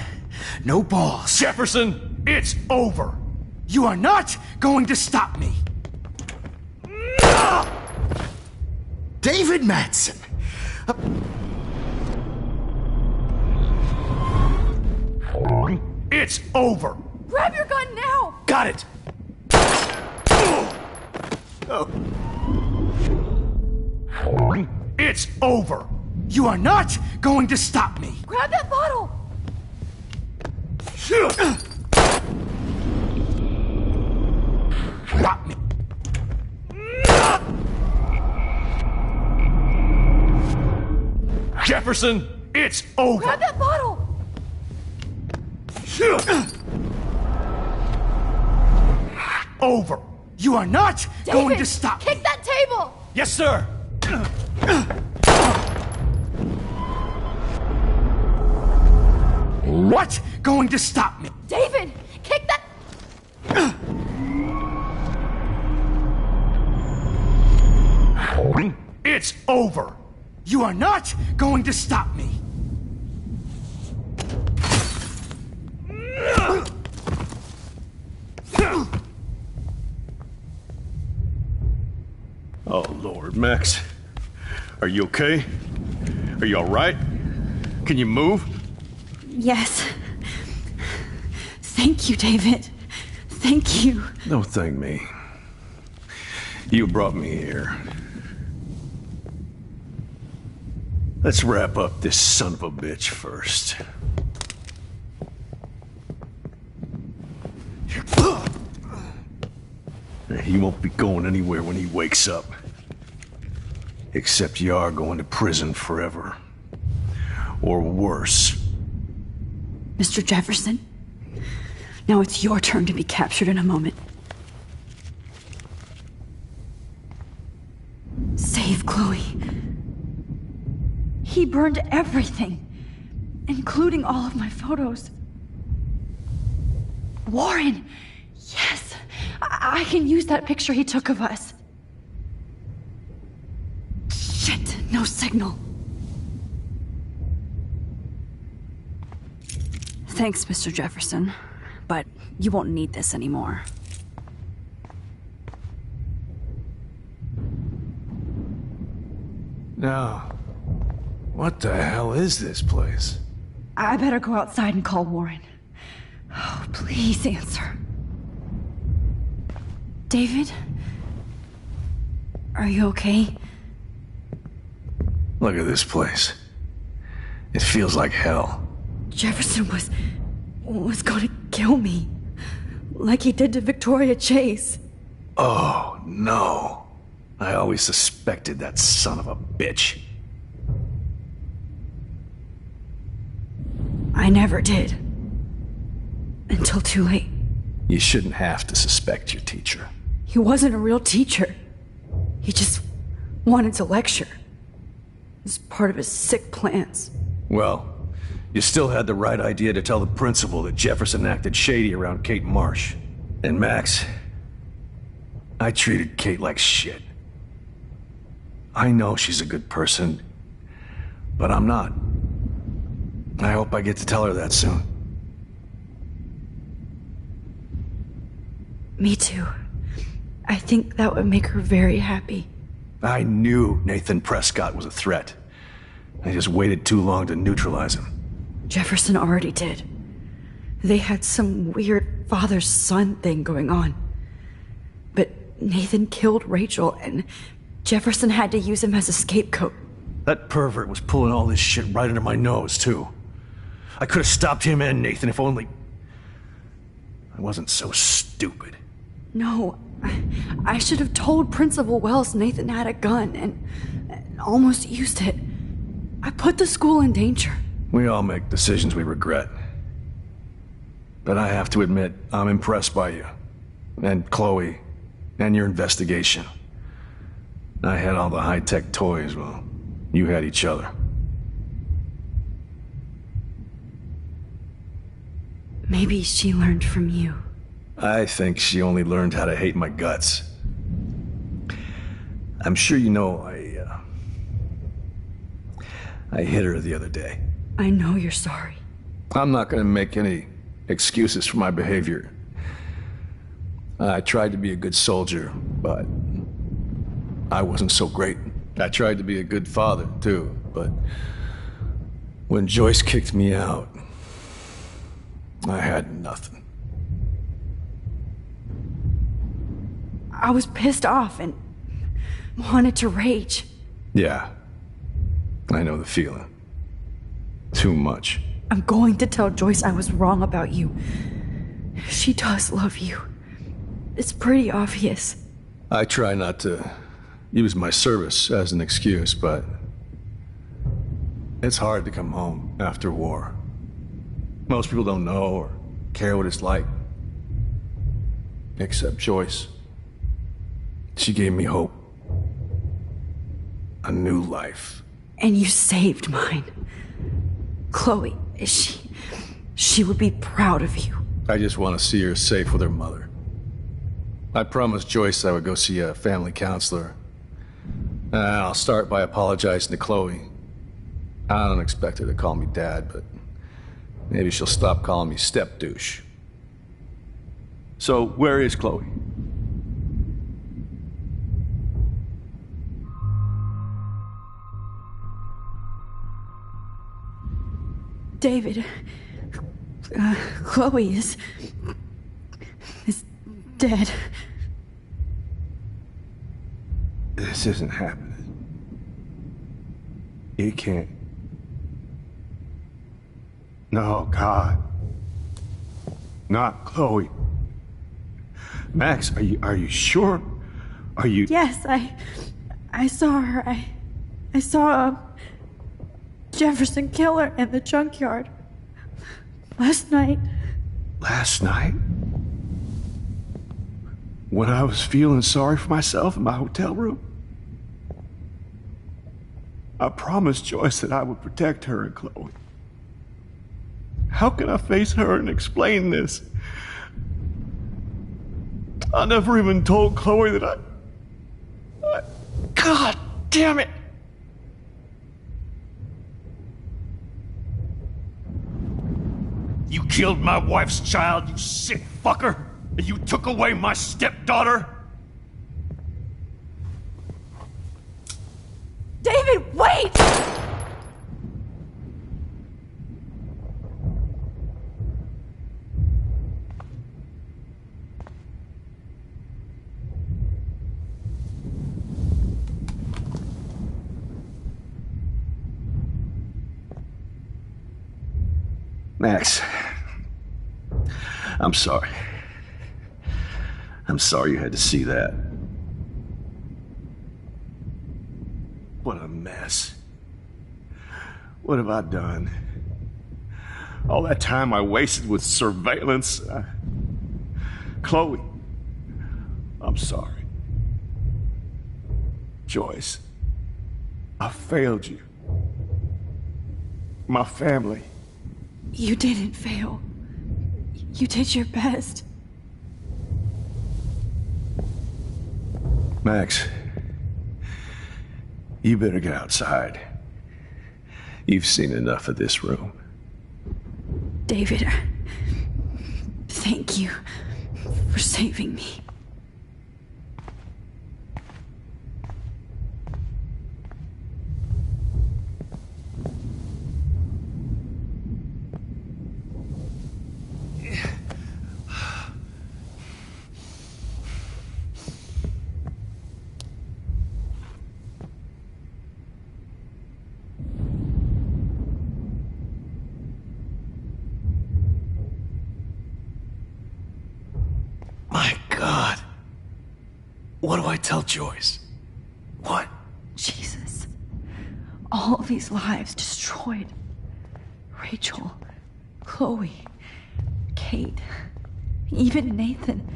No balls. Jefferson, it's over. You are not going to stop me. David Madsen. It's over. Grab your gun now! Got it. It's over. You are not going to stop me. Grab that bottle! Got me. Jefferson, it's over. Grab that bottle! Over. You are not going to stop Kick me. that table! Yes, sir. What going to stop me? David, kick that... It's over. You are not going to stop me. Oh, Lord, Max. Are you okay? Are you all right? Can you move? Yes. Thank you, David. Thank you. Don't thank me. You brought me here. Let's wrap up this son of a bitch first. He won't be going anywhere when he wakes up. Except you are going to prison forever. Or worse. Mr. Jefferson, now it's your turn to be captured in a moment. Save Chloe. He burned everything, including all of my photos. Warren! Yes! I can use that picture he took of us. Shit, no signal. Thanks, Mr. Jefferson, but you won't need this anymore. Now, what the hell is this place? I better go outside and call Warren. Oh, please answer. David? Are you okay? Look at this place. It feels like hell. Jefferson was gonna kill me. Like he did to Victoria Chase. Oh, no. I always suspected that son of a bitch. I never did. Until too late. You shouldn't have to suspect your teacher. He wasn't a real teacher. He just wanted to lecture. It was part of his sick plans. Well, you still had the right idea to tell the principal that Jefferson acted shady around Kate Marsh. And Max, I treated Kate like shit. I know she's a good person, but I'm not. I hope I get to tell her that soon. Me too. I think that would make her very happy. I knew Nathan Prescott was a threat. I just waited too long to neutralize him. Jefferson already did. They had some weird father-son thing going on. But Nathan killed Rachel, and Jefferson had to use him as a scapegoat. That pervert was pulling all this shit right under my nose, too. I could have stopped him and Nathan if only I wasn't so stupid. No, I should have told Principal Wells Nathan had a gun and almost used it. I put the school in danger. We all make decisions we regret. But I have to admit, I'm impressed by you. And Chloe. And your investigation. I had all the high-tech toys, well, you had each other. Maybe she learned from you. I think she only learned how to hate my guts. I'm sure you know I hit her the other day. I know you're sorry. I'm not gonna make any excuses for my behavior. I tried to be a good soldier, but I wasn't so great. I tried to be a good father, too, but when Joyce kicked me out, I had nothing. I was pissed off and wanted to rage. Yeah, I know the feeling. Too much. I'm going to tell Joyce I was wrong about you. She does love you. It's pretty obvious. I try not to use my service as an excuse, but it's hard to come home after war. Most people don't know or care what it's like. Except Joyce. She gave me hope. A new life. And you saved mine. Chloe, she would be proud of you. I just want to see her safe with her mother. I promised Joyce I would go see a family counselor. I'll start by apologizing to Chloe. I don't expect her to call me Dad, but maybe she'll stop calling me step-douche. So, where is Chloe? David, Chloe is dead. This isn't happening. It can't. No, God. Not Chloe. Max, are you sure? Are you... Yes, I saw her. I saw Jefferson kill her in the junkyard. Last night. Last night? When I was feeling sorry for myself in my hotel room? I promised Joyce that I would protect her and Chloe. How can I face her and explain this? I never even told Chloe that I... God damn it! You killed my wife's child, you sick fucker! And you took away my stepdaughter? David, what? Max, I'm sorry. I'm sorry you had to see that. What a mess. What have I done? All that time I wasted with surveillance. Chloe, I'm sorry. Joyce, I failed you. My family. You didn't fail. You did your best. Max, you better get outside. You've seen enough of this room. David, thank you for saving me. My God. What do I tell Joyce? What? Jesus. All of these lives destroyed. Rachel, Chloe, Kate, even Nathan.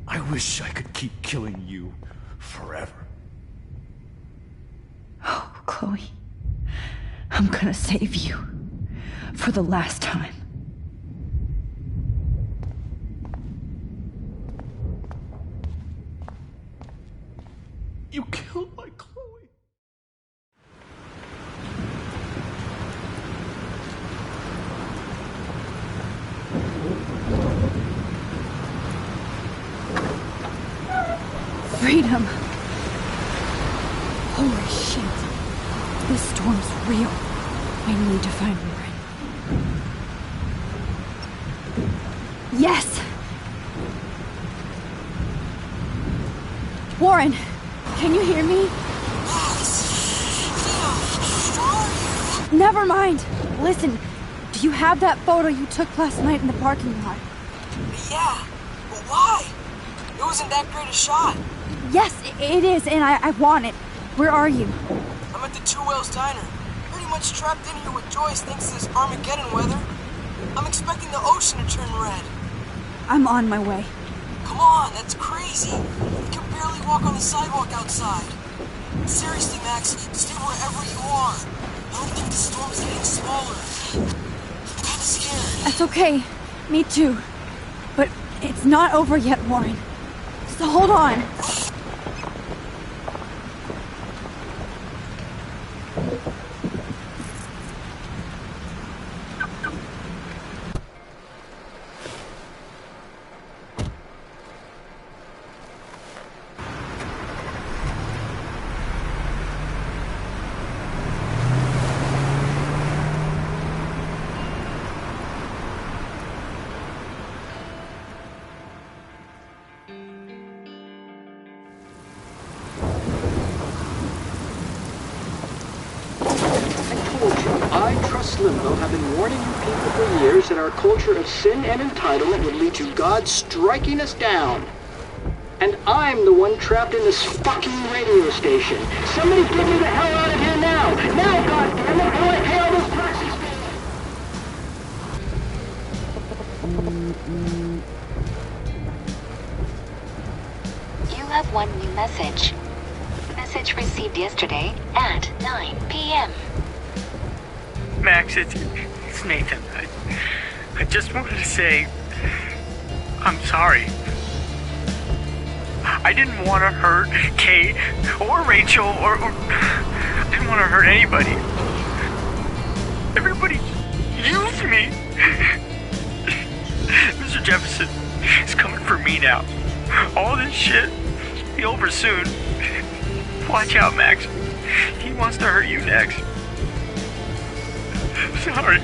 I wish I could keep killing you forever. Oh, Chloe. I'm gonna save you. For the last time. You killed my Chloe. Freedom. Holy shit. This storm's real. I need to find Warren. Yes! Warren, can you hear me? Never mind. Listen, do you have that photo you took last night in the parking lot? Yeah, but why? It wasn't that great a shot. Yes, it is, and I want it. Where are you? I'm at the Two Whales Diner. Pretty much trapped in here with Joyce thanks to this Armageddon weather. I'm expecting the ocean to turn red. I'm on my way. Come on, that's crazy. We can barely walk on the sidewalk outside. Seriously, Max, stay wherever you are. I don't think the storm is getting smaller. I'm kinda scared. That's okay. Me too. But it's not over yet, Warren. So hold on. Limbo have been warning you people for years that our culture of sin and entitlement would lead to God striking us down. And I'm the one trapped in this fucking radio station. Somebody get me the hell out of here now! Now, goddammit, while I pay all those taxes! You have one new message. Message received yesterday at 9 p.m. Max, it's Nathan. I just wanted to say I'm sorry. I didn't want to hurt Kate or Rachel or I didn't want to hurt anybody. Everybody used me. Mr. Jefferson is coming for me now. All this shit will be over soon. Watch out, Max. He wants to hurt you next. Sorry.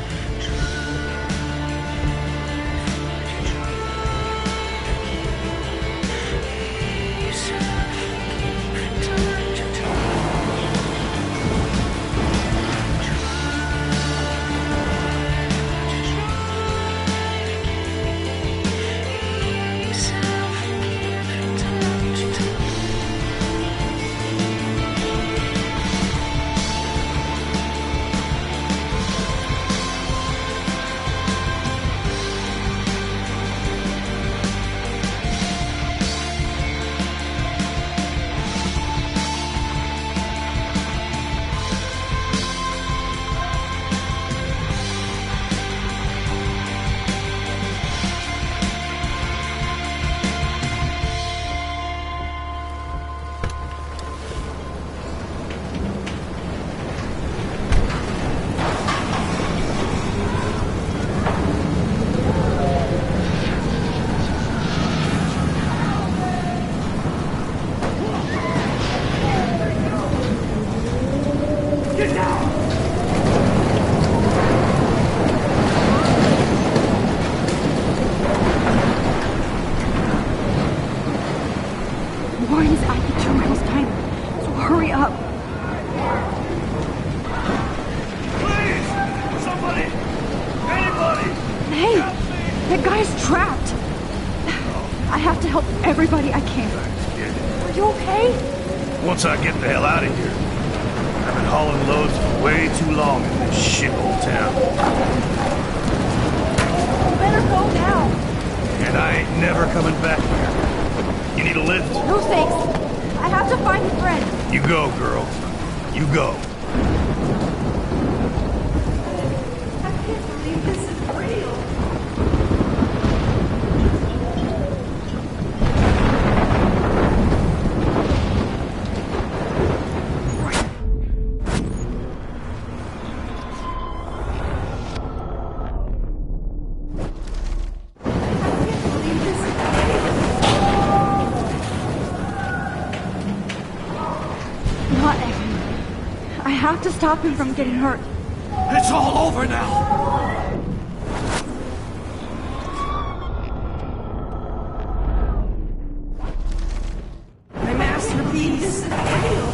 help everybody I can. Are you okay? Once I get the hell out of here. I've been hauling loads for way too long in this shithole town. You better go now. And I ain't never coming back here. You need a lift? No thanks. I have to find a friend. You go, girl. You go. I can't believe this is real. Not Evan. I have to stop him from getting hurt. It's all over now. My masterpiece. This is real.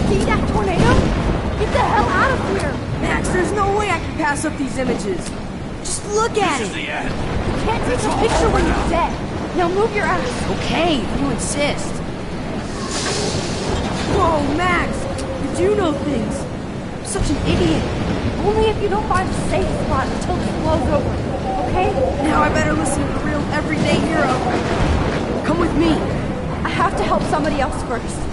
See that tornado? Get the hell out of here! Max, there's no way I can pass up these images. Just look at it. You can't take a picture when you're dead. Now move your ass. Okay, you insist. Whoa, Max! You do know things. I'm such an idiot. Only if you don't find a safe spot until this blows over. Okay? Now I better listen to the real everyday hero. Come with me. I have to help somebody else first.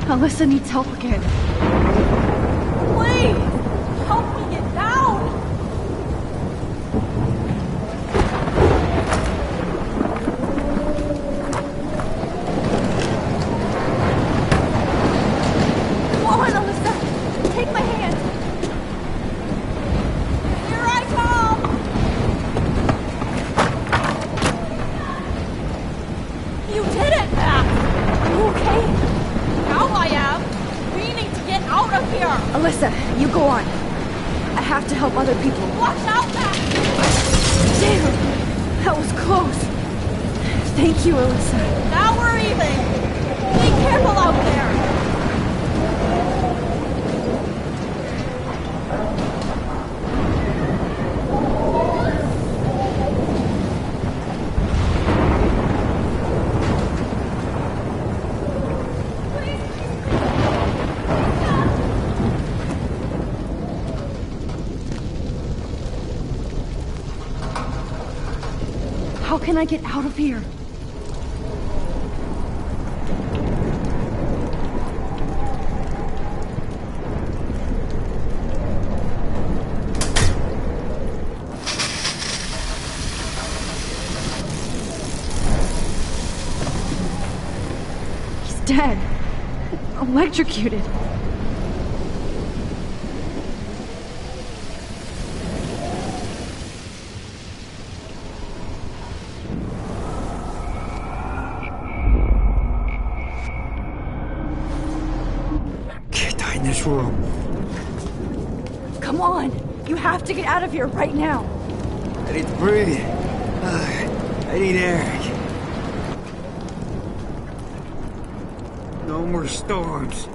Alyssa needs help again. Please! Help me get down! Come on, Alyssa! Take my hand! Here I come! You did it, Max! Are you okay? Now I am! We need to get out of here! Alyssa, you go on. I have to help other people. Watch out, Max! Damn! That was close. Thank you, Alyssa. Now we're even! Be careful out there! How can I get out of here? He's dead. Electrocuted. Room. Come on! You have to get out of here right now! I need to breathe. I need air. No more storms.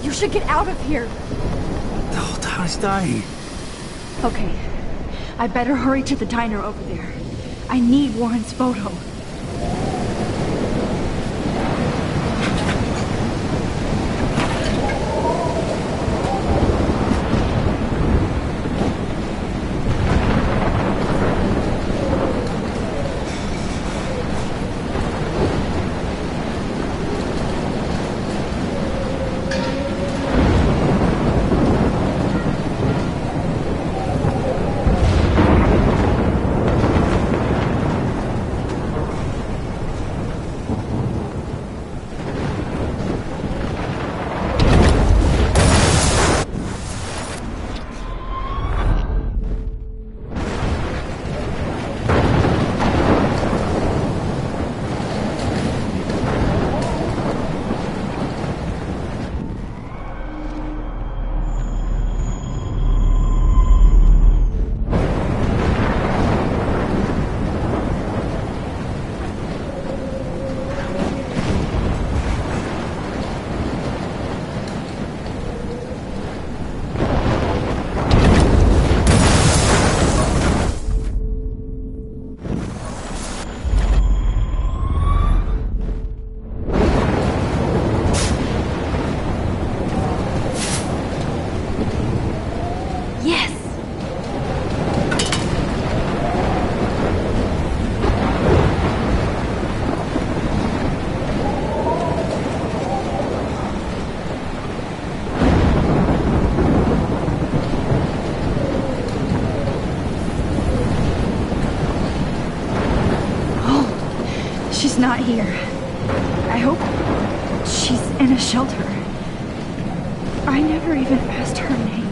You should get out of here! The whole town is dying. Okay. I better hurry to the diner over there. I need Warren's photo. She's not here. I hope she's in a shelter. I never even asked her name.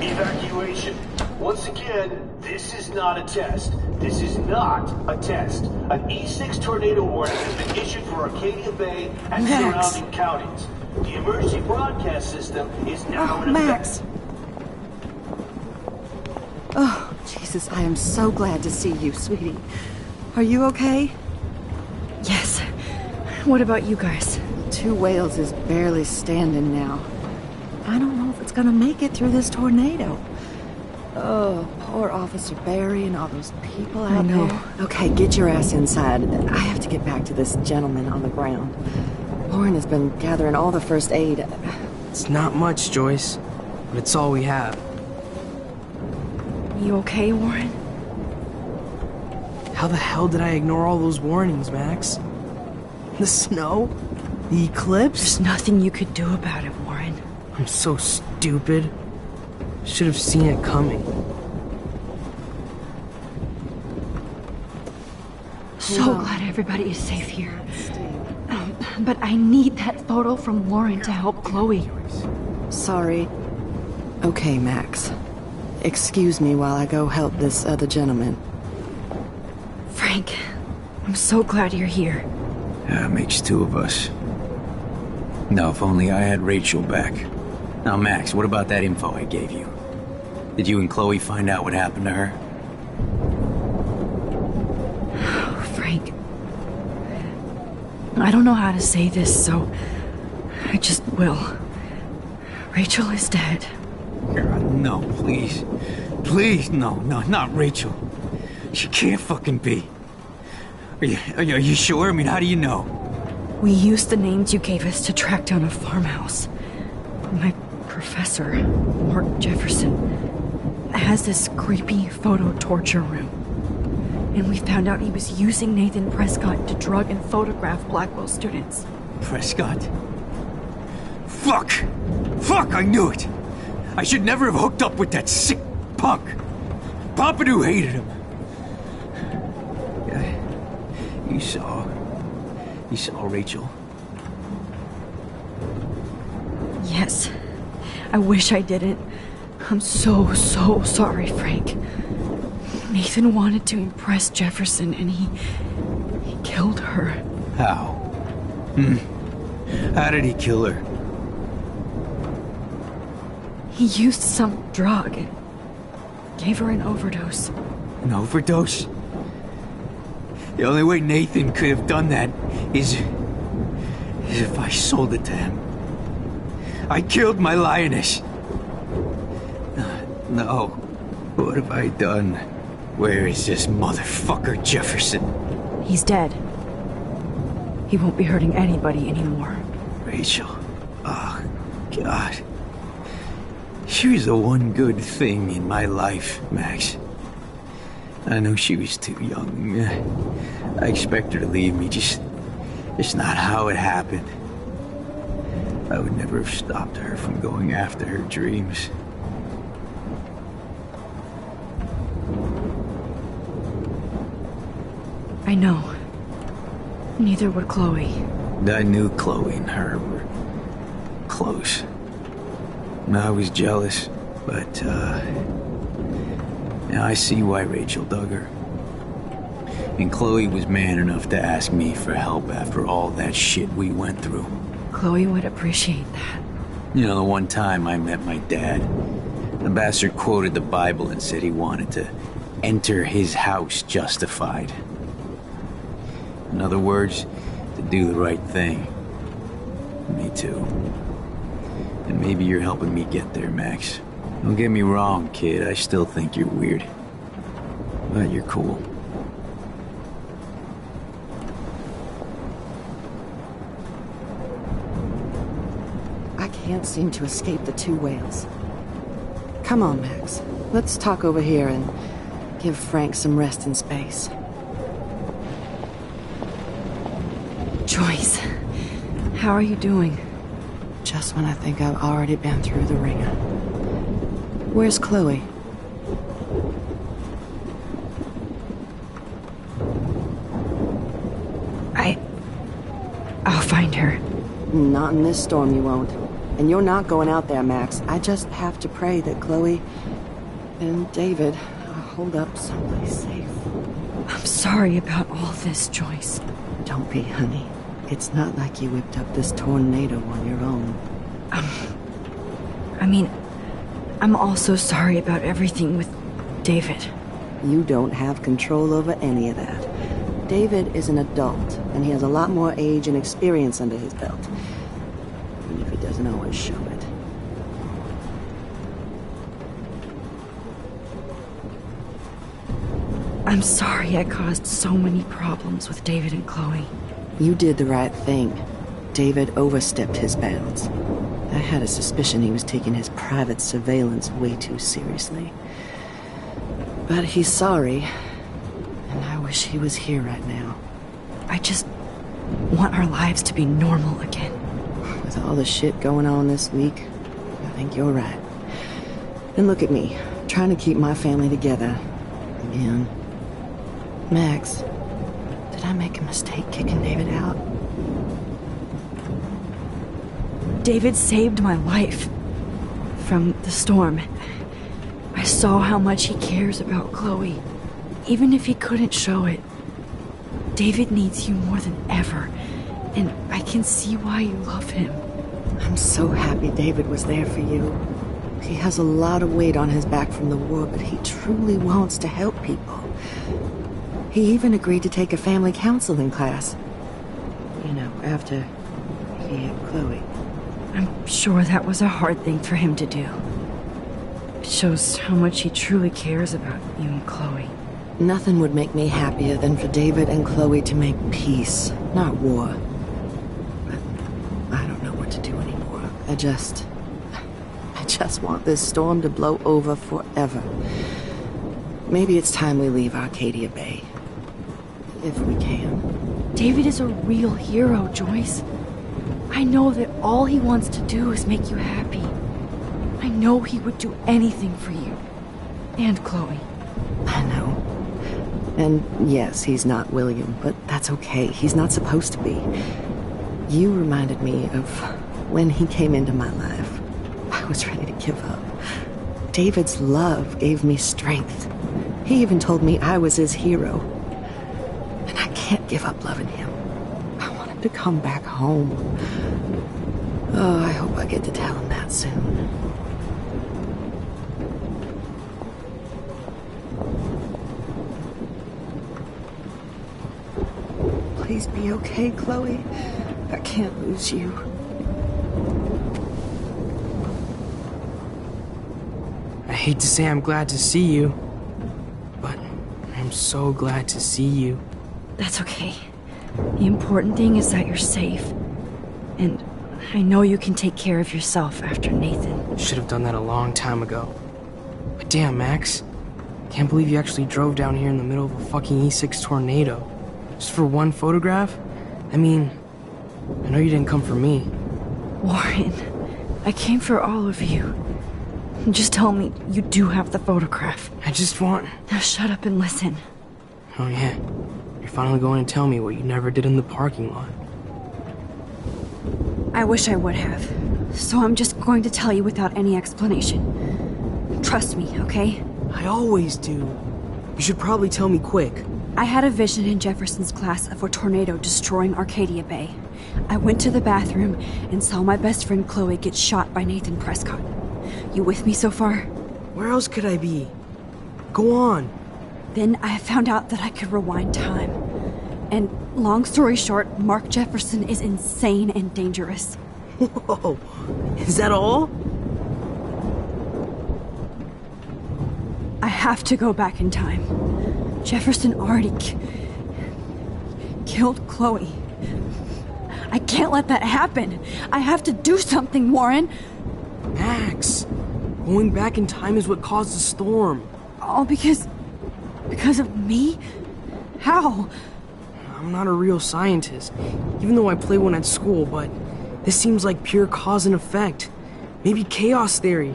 Evacuation. Once again, this is not a test. This is not a test. An E6 tornado warning has been issued for Arcadia Bay and surrounding counties. The emergency broadcast system is now in Max. Oh, Jesus, I am so glad to see you, sweetie. Are you okay? Yes. What about you guys? Two Whales is barely standing now. I don't know if it's gonna make it through this tornado. Oh, poor Officer Barry and all those people out there. Okay, get your ass inside. I have to get back to this gentleman on the ground. Lauren has been gathering all the first aid. It's not much, Joyce, but it's all we have. You okay, Warren? How the hell did I ignore all those warnings, Max? The snow? The eclipse? There's nothing you could do about it, Warren. I'm so stupid. Should have seen it coming. So glad everybody is safe here. But I need that photo from Warren to help Chloe. Sorry. Okay, Max. Excuse me while I go help this other gentleman. Frank, I'm so glad you're here. Yeah, it makes two of us. Now, if only I had Rachel back. Now, Max, what about that info I gave you? Did you and Chloe find out what happened to her? Frank, I don't know how to say this, so I just will. Rachel is dead. God, no, please. Please, no, not Rachel. She can't fucking be. Are you sure? I mean, how do you know? We used the names you gave us to track down a farmhouse. My professor, Mark Jefferson, has this creepy photo torture room. And we found out he was using Nathan Prescott to drug and photograph Blackwell students. Prescott? Fuck! Fuck, I knew it! I should never have hooked up with that sick punk. Pompidou hated him. Yeah, you saw Rachel. Yes. I wish I didn't. I'm so sorry, Frank. Nathan wanted to impress Jefferson, and he killed her. How? How did he kill her? He used some drug and gave her an overdose. An overdose? The only way Nathan could have done that is if I sold it to him. I killed my lioness. No. What have I done? Where is this motherfucker Jefferson? He's dead. He won't be hurting anybody anymore. Rachel. Oh, God. She was the one good thing in my life, Max. I know she was too young. I expect her to leave me, just not how it happened. I would never have stopped her from going after her dreams. I know. Neither would Chloe. I knew Chloe and her were close. I was jealous, but now I see why Rachel dug her. And Chloe was man enough to ask me for help after all that shit we went through. Chloe would appreciate that. You know, the one time I met my dad, the bastard quoted the Bible and said he wanted to enter his house justified. In other words, to do the right thing. Me too. And maybe you're helping me get there, Max. Don't get me wrong, kid. I still think you're weird. But you're cool. I can't seem to escape the two whales. Come on, Max. Let's talk over here and give Frank some rest and space. Joyce, how are you doing? Just when I think I've already been through the ringer. Where's Chloe? I'll find her. Not in this storm, you won't. And you're not going out there, Max. I just have to pray that Chloe and David hold up someplace safe. I'm sorry about all this, Joyce. Don't be, honey. It's not like you whipped up this tornado on your own. I'm also sorry about everything with David. You don't have control over any of that. David is an adult, and he has a lot more age and experience under his belt. Even if he doesn't always show it. I'm sorry I caused so many problems with David and Chloe. You did the right thing. David overstepped his bounds. I had a suspicion he was taking his private surveillance way too seriously. But he's sorry, and I wish he was here right now. I just want our lives to be normal again. With all the shit going on this week, I think you're right. And look at me, trying to keep my family together. Again. Max, did I make a mistake kicking David out? David saved my life from the storm. I saw how much he cares about Chloe, even if he couldn't show it. David needs you more than ever, and I can see why you love him. I'm so happy David was there for you. He has a lot of weight on his back from the war, but he truly wants to help people. He even agreed to take a family counseling class. You know, after he had Chloe. I'm sure that was a hard thing for him to do. It shows how much he truly cares about you and Chloe. Nothing would make me happier than for David and Chloe to make peace, not war. But I don't know what to do anymore. I just want this storm to blow over forever. Maybe it's time we leave Arcadia Bay. If we can. David is a real hero, Joyce. I know that all he wants to do is make you happy. I know he would do anything for you. And Chloe. I know. And yes, he's not William, but that's okay. He's not supposed to be. You reminded me of when he came into my life. I was ready to give up. David's love gave me strength. He even told me I was his hero. And I can't give up loving him. I want him to come back home. Oh, I hope I get to tell him that soon. Please be okay, Chloe. I can't lose you. I hate to say I'm glad to see you, but I'm so glad to see you. That's okay. The important thing is that you're safe. And I know you can take care of yourself after Nathan. Should have done that a long time ago. But damn, Max. Can't believe you actually drove down here in the middle of a fucking E6 tornado. Just for one photograph? I mean, I know you didn't come for me. Warren, I came for all of you. Just tell me you do have the photograph. I just want... Now shut up and listen. Oh yeah. You're finally going to tell me what you never did in the parking lot. I wish I would have. So I'm just going to tell you without any explanation. Trust me, okay? I always do. You should probably tell me quick. I had a vision in Jefferson's class of a tornado destroying Arcadia Bay. I went to the bathroom and saw my best friend Chloe get shot by Nathan Prescott. You with me so far? Where else could I be? Go on. Then I found out that I could rewind time. And long story short, Mark Jefferson is insane and dangerous. Whoa, is that all? I have to go back in time. Jefferson already killed Chloe. I can't let that happen. I have to do something, Warren. Max, going back in time is what caused the storm. All because of me? How? I'm not a real scientist, even though I play one at school, but this seems like pure cause and effect. Maybe chaos theory.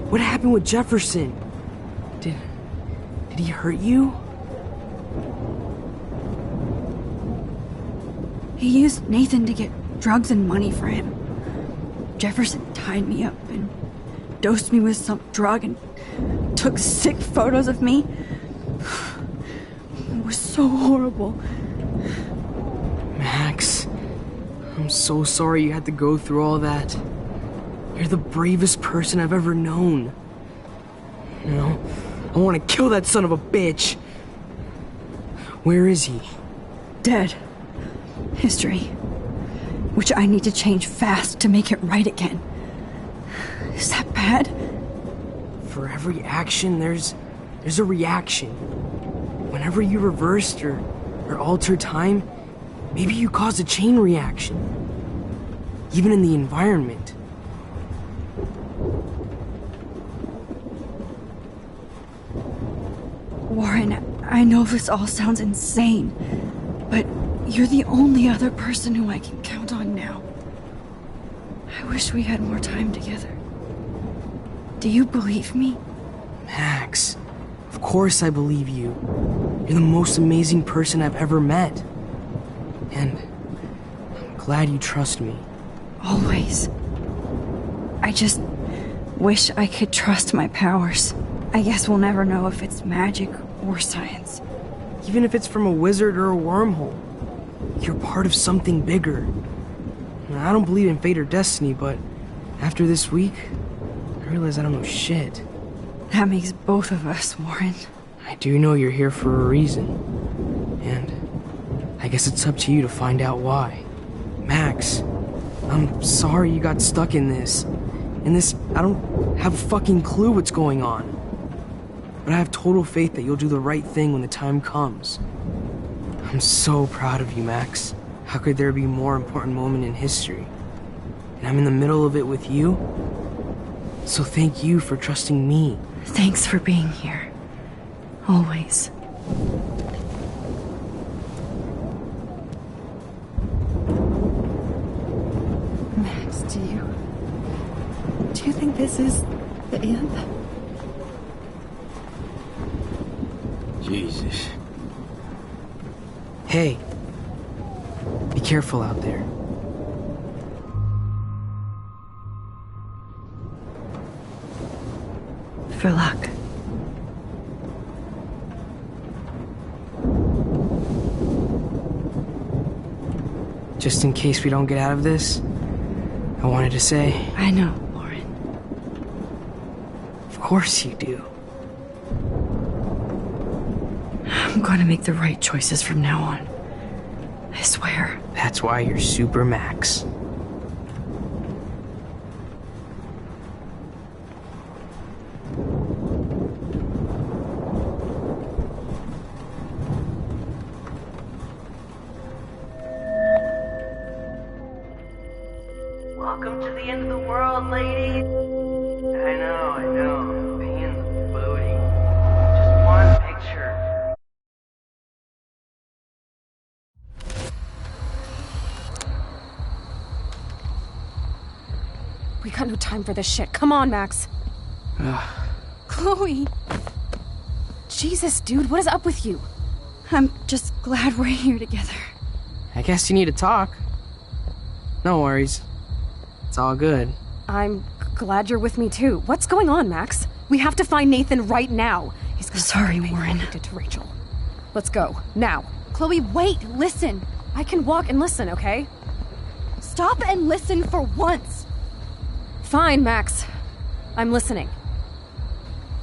What happened with Jefferson? Did he hurt you? He used Nathan to get drugs and money for him. Jefferson tied me up and dosed me with some drug and took sick photos of me. It was so horrible. Max, I'm so sorry you had to go through all that. You're the bravest person I've ever known. You know, I want to kill that son of a bitch. Where is he? Dead. History. Which I need to change fast to make it right again. Is that bad? For every action, there's a reaction. Whenever you reversed or altered time, maybe you caused a chain reaction. Even in the environment. Warren, I know this all sounds insane, but you're the only other person who I can count on now. I wish we had more time together. Do you believe me? Max, of course I believe you. You're the most amazing person I've ever met. And I'm glad you trust me. Always. I just wish I could trust my powers. I guess we'll never know if it's magic or science. Even if it's from a wizard or a wormhole, you're part of something bigger. I don't believe in fate or destiny, but after this week, I realize I don't know shit. That makes both of us, Warren. I do know you're here for a reason. And I guess it's up to you to find out why. Max, I'm sorry you got stuck in this. I don't have a fucking clue what's going on. But I have total faith that you'll do the right thing when the time comes. I'm so proud of you, Max. How could there be a more important moment in history? And I'm in the middle of it with you. So thank you for trusting me. Thanks for being here. Always. Max, do you think this is the end? Jesus. Hey, be careful out there. For luck. Just in case we don't get out of this, I wanted to say... I know, Warren. Of course you do. I'm gonna make the right choices from now on. I swear. That's why you're Super Max. Welcome to the end of the world, lady. I know. Pain in the booty. Just one picture. We got no time for this shit. Come on, Max. Chloe. Jesus, dude, what is up with you? I'm just glad we're here together. I guess you need to talk. No worries. It's all good. I'm glad you're with me too. What's going on, Max? We have to find Nathan right now. He's gonna Sorry, Warren. What he did to Rachel. Let's go now. Chloe, wait. Listen. I can walk and listen, okay? Stop and listen for once. Fine, Max. I'm listening.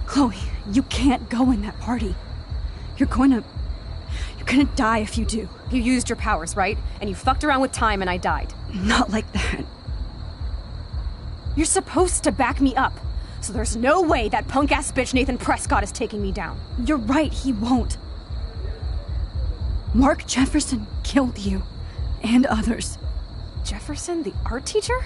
Chloe, you can't go in that party. You're gonna die if you do. You used your powers, right? And you fucked around with time and I died. Not like that. You're supposed to back me up. So there's no way that punk-ass bitch Nathan Prescott is taking me down. You're right, he won't. Mark Jefferson killed you. And others. Jefferson, the art teacher?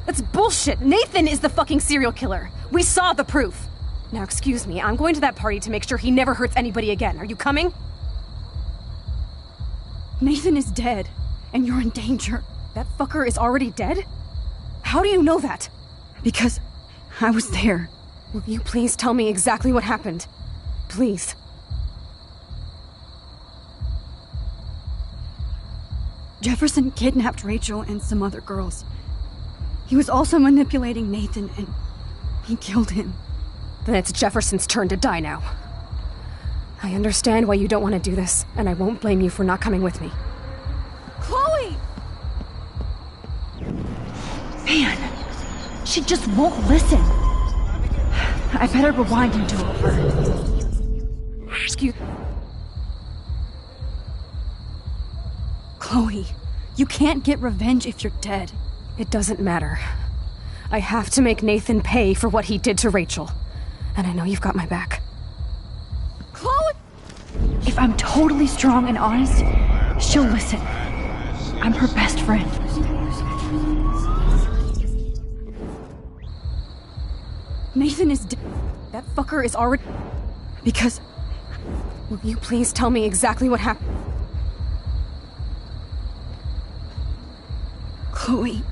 That's bullshit. Nathan is the fucking serial killer. We saw the proof. Now, excuse me, I'm going to that party to make sure he never hurts anybody again. Are you coming? Nathan is dead, and you're in danger. That fucker is already dead? How do you know that? Because I was there. Will you please tell me exactly what happened? Please. Jefferson kidnapped Rachel and some other girls. He was also manipulating Nathan, and he killed him. Then it's Jefferson's turn to die now. I understand why you don't want to do this, and I won't blame you for not coming with me. Chloe! Man, she just won't listen. I better rewind and do over. Excuse... Chloe, you can't get revenge if you're dead. It doesn't matter. I have to make Nathan pay for what he did to Rachel. And I know you've got my back. Chloe! If I'm totally strong and honest, she'll listen. I'm her best friend. Nathan is dead. That fucker is already... Because... Will you please tell me exactly what happened? Chloe...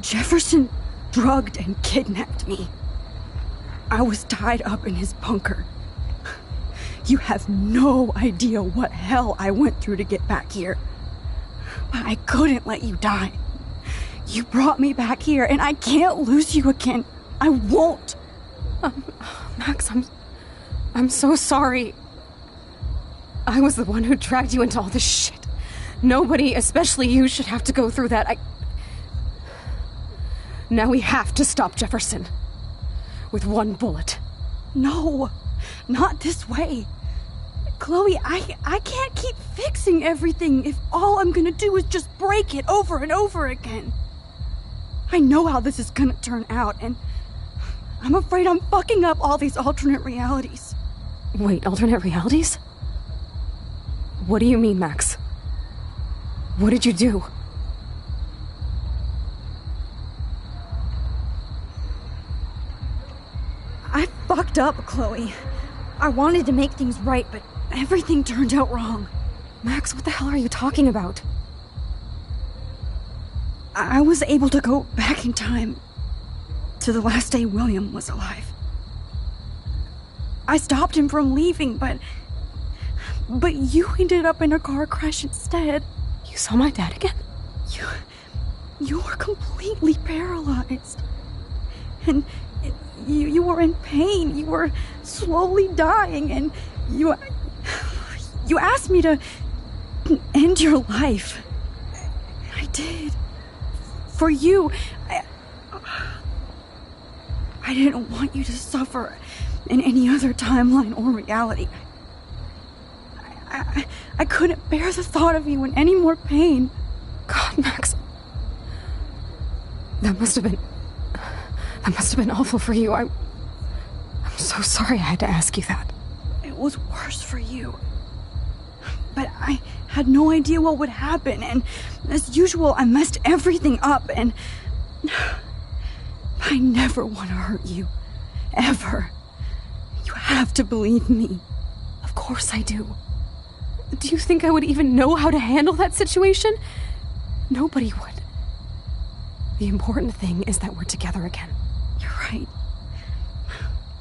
Jefferson drugged and kidnapped me. I was tied up in his bunker. You have no idea what hell I went through to get back here. But I couldn't let you die. You brought me back here, and I can't lose you again. I won't. Max, I'm so sorry. I was the one who dragged you into all this shit. Nobody, especially you, should have to go through that. Now we have to stop Jefferson. With one bullet. No, not this way. Chloe, I can't keep fixing everything if all I'm gonna do is just break it over and over again. I know how this is gonna turn out, and I'm afraid I'm fucking up all these alternate realities. Wait, alternate realities? What do you mean, Max? What did you do? I fucked up, Chloe. I wanted to make things right, but everything turned out wrong. Max, what the hell are you talking about? I was able to go back in time to the last day William was alive. I stopped him from leaving, but you ended up in a car crash instead. You saw my dad again? You were completely paralyzed. And you were in pain. You were slowly dying, and you asked me to end your life. I did. For you. I didn't want you to suffer in any other timeline or reality. I couldn't bear the thought of you in any more pain. God, Max. That must have been awful for you. I'm so sorry I had to ask you that. It was worse for you. But I had no idea what would happen, and as usual, I messed everything up, and I never want to hurt you. Ever. You have to believe me. Of course I do. Do you think I would even know how to handle that situation? Nobody would. The important thing is that we're together again. You're right.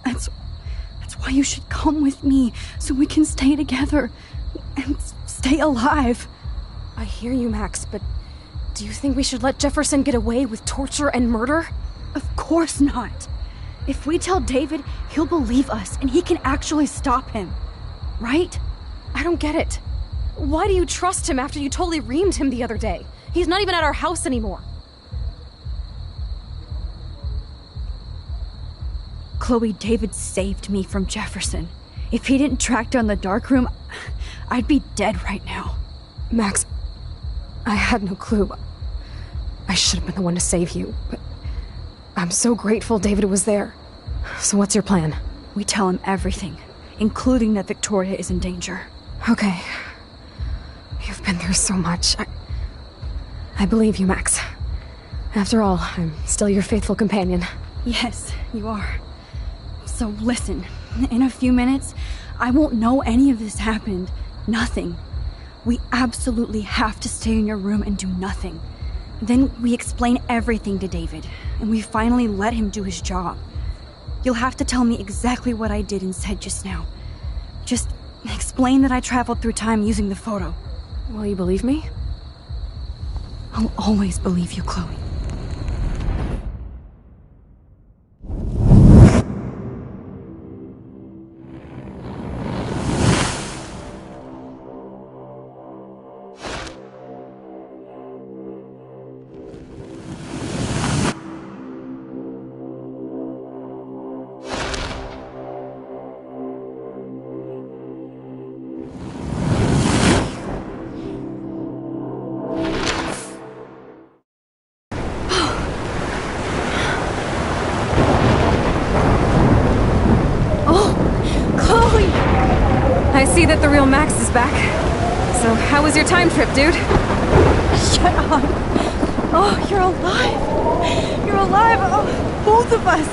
That's why you should come with me, so we can stay together and stay alive. I hear you, Max, but do you think we should let Jefferson get away with torture and murder? Of course not. If we tell David, he'll believe us, and he can actually stop him. Right? I don't get it. Why do you trust him after you totally reamed him the other day? He's not even at our house anymore. Chloe, David saved me from Jefferson. If he didn't track down the darkroom, I'd be dead right now. Max, I had no clue. I should have been the one to save you, but I'm so grateful David was there. So what's your plan? We tell him everything, including that Victoria is in danger. Okay. You've been through so much. I believe you, Max. After all, I'm still your faithful companion. Yes, you are. So listen, in a few minutes, I won't know any of this happened, Nothing. We absolutely have to stay in your room and do nothing. Then we explain everything to David, and we finally let him do his job. You'll have to tell me exactly what I did and said just now. Just explain that I traveled through time using the photo. Will you believe me? I'll always believe you, Chloe. I see that the real Max is back. So, how was your time trip, dude? Shut up. Oh, you're alive. You're alive. Oh, both of us.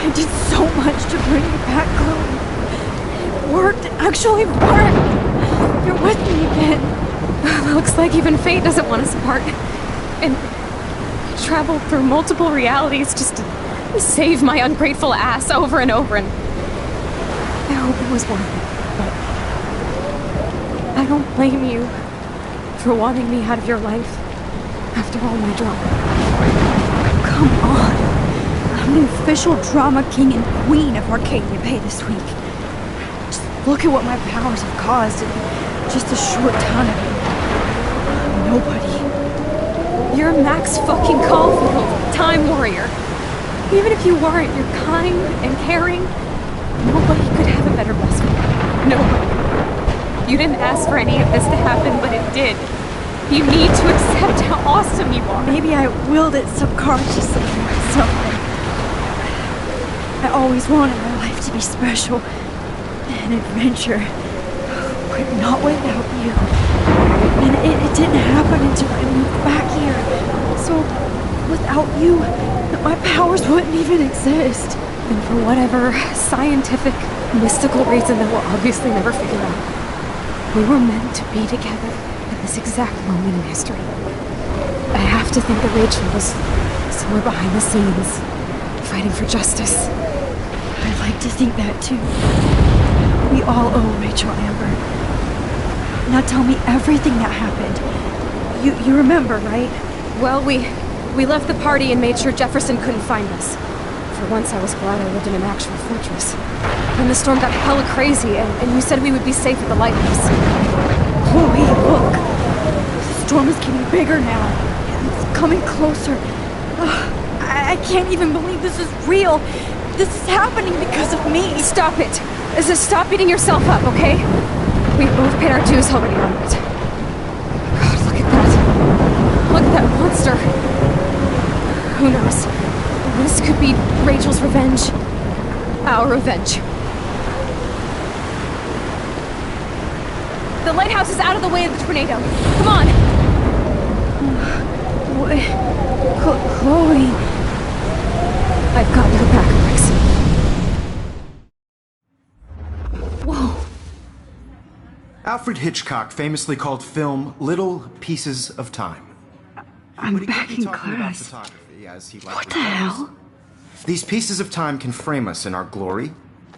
I did so much to bring you back, Chloe. It worked. It actually worked. You're with me again. Looks like even fate doesn't want us apart. And I traveled through multiple realities just to save my ungrateful ass over and over, and I hope it was worth it. But I don't blame you for wanting me out of your life after all my drama. Come on. I'm the official drama king and queen of Arcadia Bay this week. Just look at what my powers have caused in just a short time. Nobody. You're Max fucking Caulfield, Time Warrior. Even if you weren't, you're kind and caring. Nobody could have a better best friend. Nobody. You didn't ask for any of this to happen, but it did. You need to accept how awesome you are. Maybe I willed it subconsciously to myself. I always wanted my life to be special. An adventure. But not without you. And it didn't happen until I moved back here. So, without you, my powers wouldn't even exist. And for whatever scientific, mystical reason that we'll obviously never figure out, we were meant to be together at this exact moment in history. I have to think that Rachel was somewhere behind the scenes, fighting for justice. I'd like to think that too. We all owe Rachel Amber. Now tell me everything that happened. You remember, right? Well, we left the party and made sure Jefferson couldn't find us. For once, I was glad I lived in an actual fortress. Then the storm got hella crazy, and you said we would be safe at the lighthouse. Chloe, look! The storm is getting bigger now. It's coming closer. I can't even believe this is real. This is happening because of me. Stop it! Stop beating yourself up, okay? We've both paid our dues already on it. God, look at that. Look at that monster. Who knows? This could be Rachel's revenge. Our revenge. The lighthouse is out of the way of the tornado. Come on! Chloe... I've got your back, Max. Whoa. Alfred Hitchcock famously called film little pieces of time. I'm back in class. What the hell? These pieces of time can frame us in our glory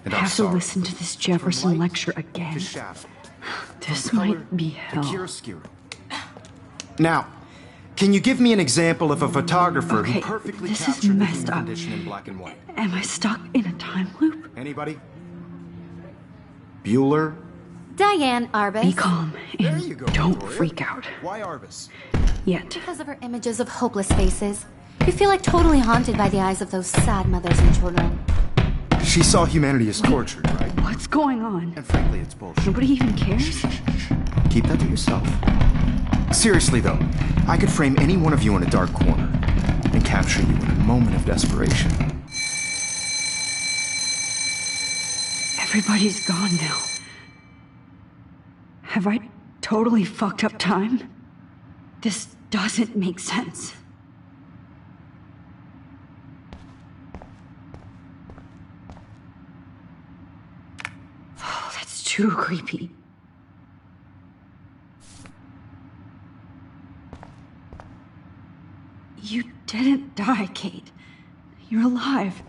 and I our have to sorrow. listen to this Jefferson lecture again. This might be hell. Now, can you give me an example of a photographer who Okay, perfectly this is captured the messed human up. condition in black and white? Am I stuck in a time loop? Anybody? Bueller? Diane Arbus. Be calm and don't freak out. Why Arbus? Yet. Because of her images of hopeless faces. You feel like totally haunted by the eyes of those sad mothers and children. She saw humanity as tortured, right? What's going on? And frankly, it's bullshit. Nobody even cares? Keep that to yourself. Seriously, though, I could frame any one of you in a dark corner and capture you in a moment of desperation. Everybody's gone now. Have I totally fucked up time? This doesn't make sense. Oh, that's too creepy. didn't die, Kate. You're alive.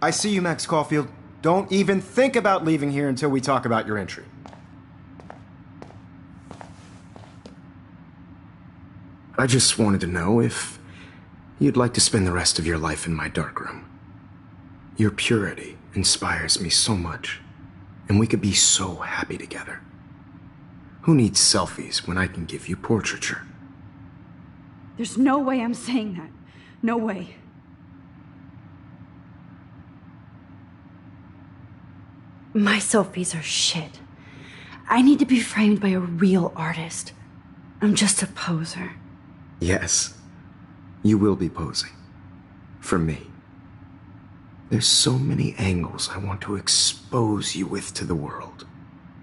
I see you, Max Caulfield. Don't even think about leaving here until we talk about your entry. I just wanted to know if you'd like to spend the rest of your life in my darkroom. Your purity inspires me so much, and we could be so happy together. Who needs selfies when I can give you portraiture? There's no way I'm saying that. No way. My selfies are shit. I need to be framed by a real artist. I'm just a poser. Yes, you will be posing. For me. There's so many angles I want to expose you with to the world.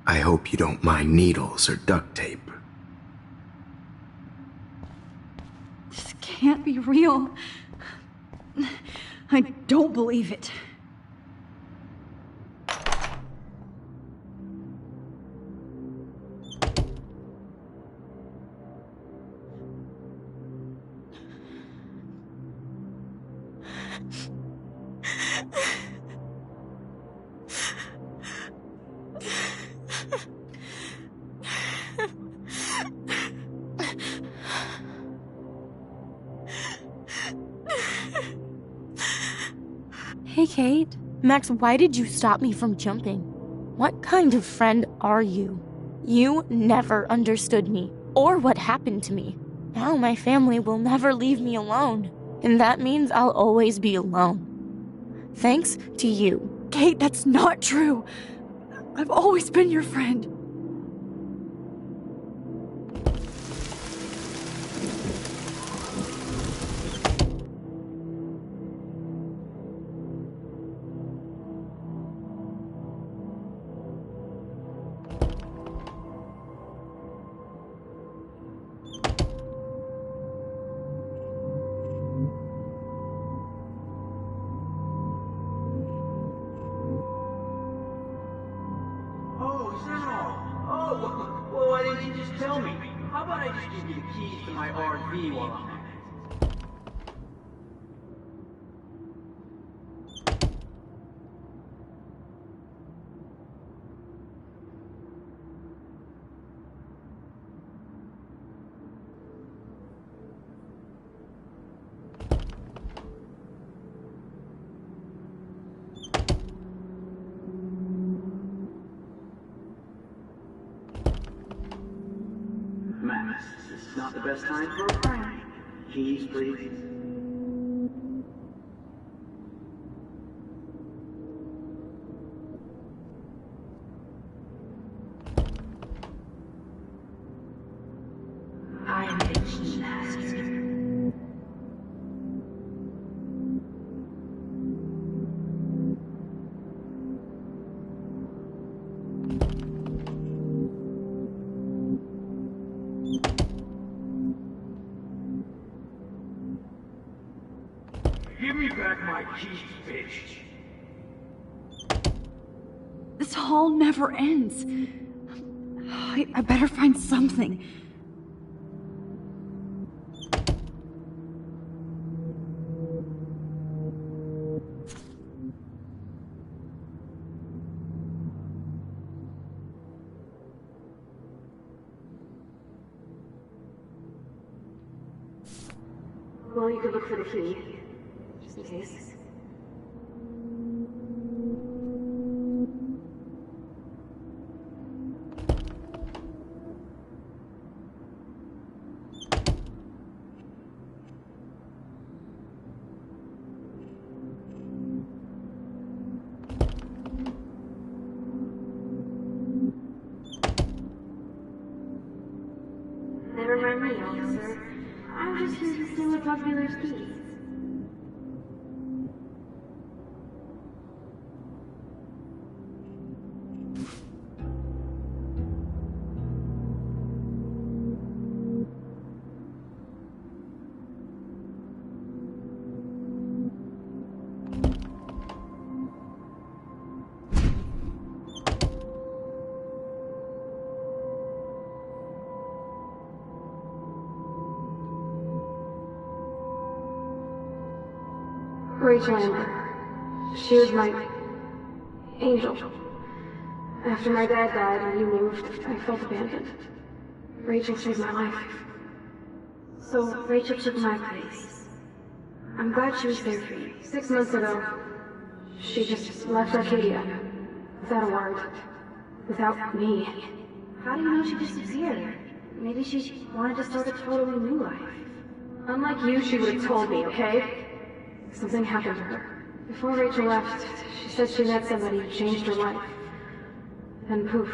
I hope you don't mind needles or duct tape. This can't be real. I don't believe it. Hey, Kate. Max, why did you stop me from jumping? What kind of friend are you? You never understood me, or what happened to me. Now my family will never leave me alone, and that means I'll always be alone. Thanks to you. Kate, that's not true. I've always been your friend. Well, why didn't you just tell me? How about I just give you the keys to my RV while I'm at it? Max, this is not the best time for a prank. Keys, please. I am the key master. Give me back my keys, bitch. This hall never ends. I better find something. Well, you could look for the key, just in case. Never mind me, officer. I'm just here to steal a drug dealer's keys. Rachel Amber. She was my angel. After my dad died and you moved, I felt abandoned. Rachel saved my life. So Rachel took my place. I'm glad she was there for you. 6 months ago, she just left Arcadia. Without a word. Without me. How do you know she disappeared? Maybe she wanted to start a totally new life. Unlike you, she would have told me, okay? Something happened to her. Before Rachel left, she said she met somebody who changed her life. Then poof.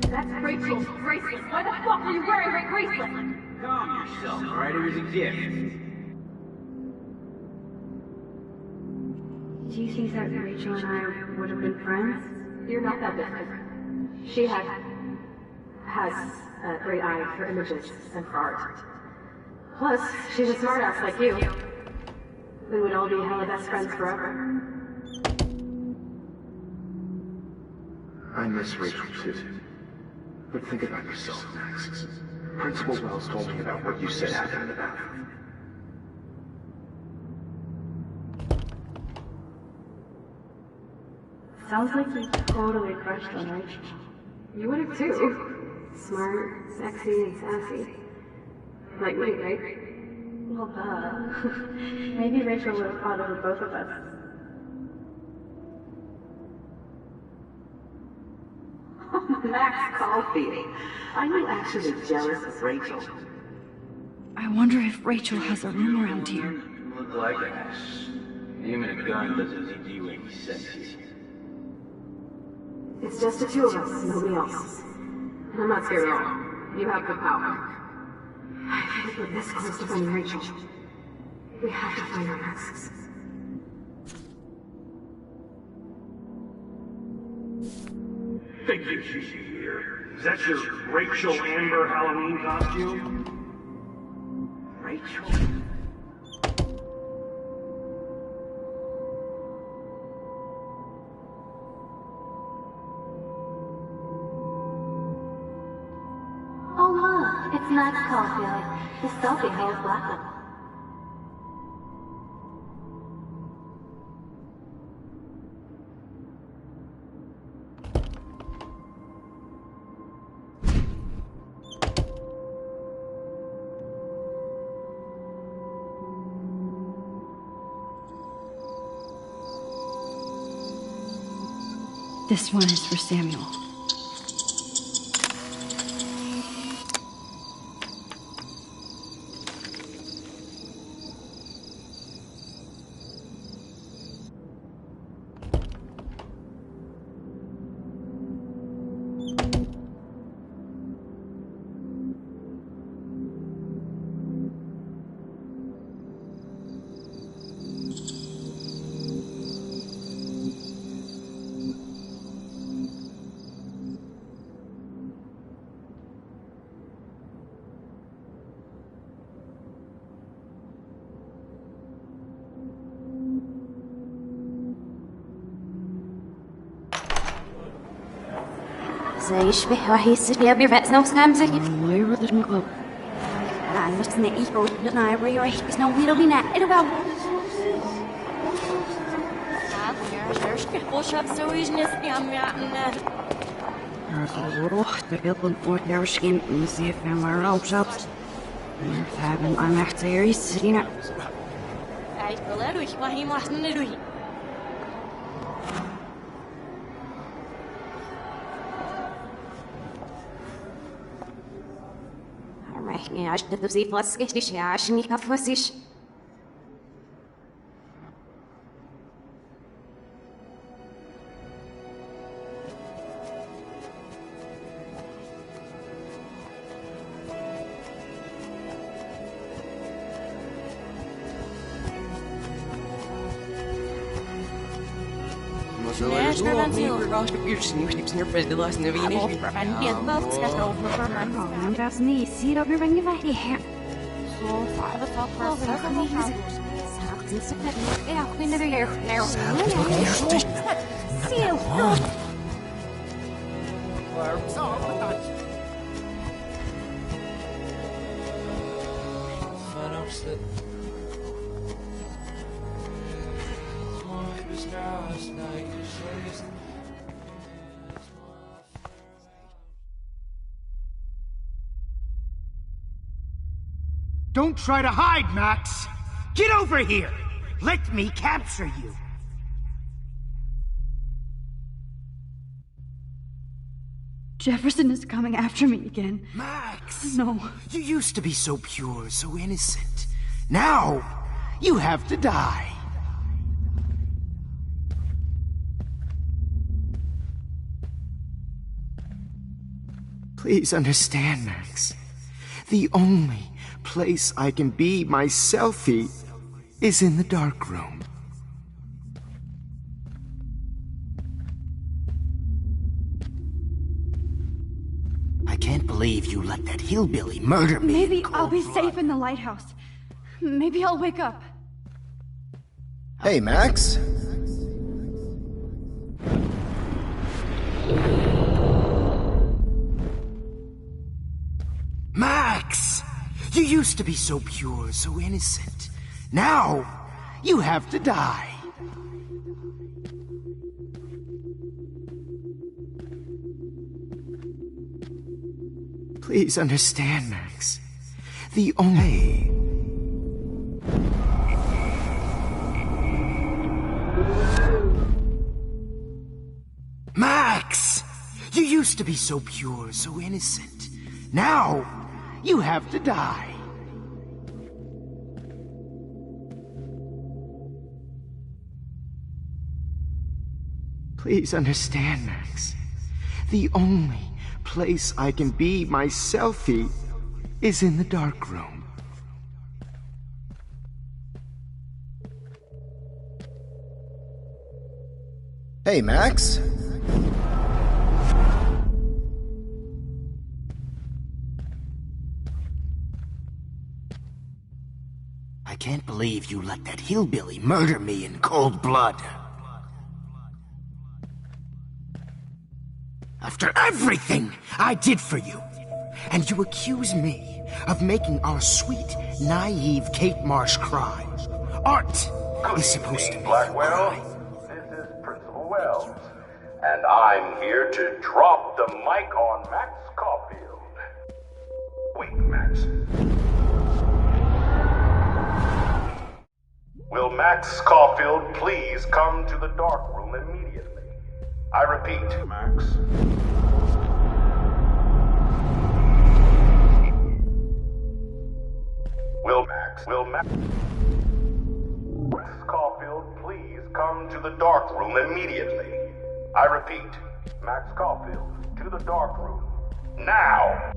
That's Rachel's bracelet. Why the fuck are you wearing my bracelet? Calm yourself, alright? It was a gift. Do you think that Rachel and I would have been friends? You're not that different. She has a great eye for images and for art. Plus, she's a smartass like you. We would all be hella best friends forever. I miss Rachel too. But think about yourself, Max. Principal Wells told me about what you said happened in the bathroom. Sounds like you totally crushed on Rachel. You would have too. Smart, sexy, and sassy. Like me, right? Well, duh. Maybe Rachel would have fought over both of us. Max Caulfield. Are you actually jealous of Rachel? I wonder if Rachel has a room around here. Look like ass. Aiming a gun doesn't need you any sexy. It's just the two of us, nobody else. And I'm not scared at all. You have the power. I think we're this close to finding Rachel. We have to find her, Max. Thank you, here. Is that your Rachel Amber Halloween costume? Rachel? Oh look, it's Max Caulfield. His selfie holds black. This one is for Samuel. زي يشبه راح يصير بيرفع نفس نمزك ما يرضى المقلب لا بس نعيش ودنا يريح بس نويرو بينا إلغاو وشاب سويج نسبي عم يعمل روح تبيض ورشين نسيف مرة وشابس نرتابن أنا احتيري سرينا عيد بلادوش وهي محسن ندوي يعني عشت تبزيد فاسكش ليش عشني كفوسيش Don't try to hide, Max! Get over here! Let me capture you! Jefferson is coming after me again. Max! No. You used to be so pure, so innocent. Now, you have to die. Please understand, Max. The only place I can be myself is in the dark room. I can't believe you let that hillbilly murder me. Maybe I'll be safe in the lighthouse. Maybe I'll wake up. Hey, Max. Max! You used to be so pure, so innocent. Now, you have to die. Please understand, Max. The only... Max! You used to be so pure, so innocent. Now, you have to die. Please understand, Max. The only place I can be myself is in the dark room. Hey, Max. I can't believe you let that hillbilly murder me in cold blood. After everything I did for you, and you accuse me of making our sweet, naive Kate Marsh cry. Art is supposed to be Blackwell. This is Principal Wells, and I'm here to drop the mic on Max Caulfield. Wait, Max. Will Max Caulfield please come to the dark room immediately? I repeat, Max. Will Max Caulfield please come to the dark room immediately? I repeat, Max Caulfield, to the dark room. Now!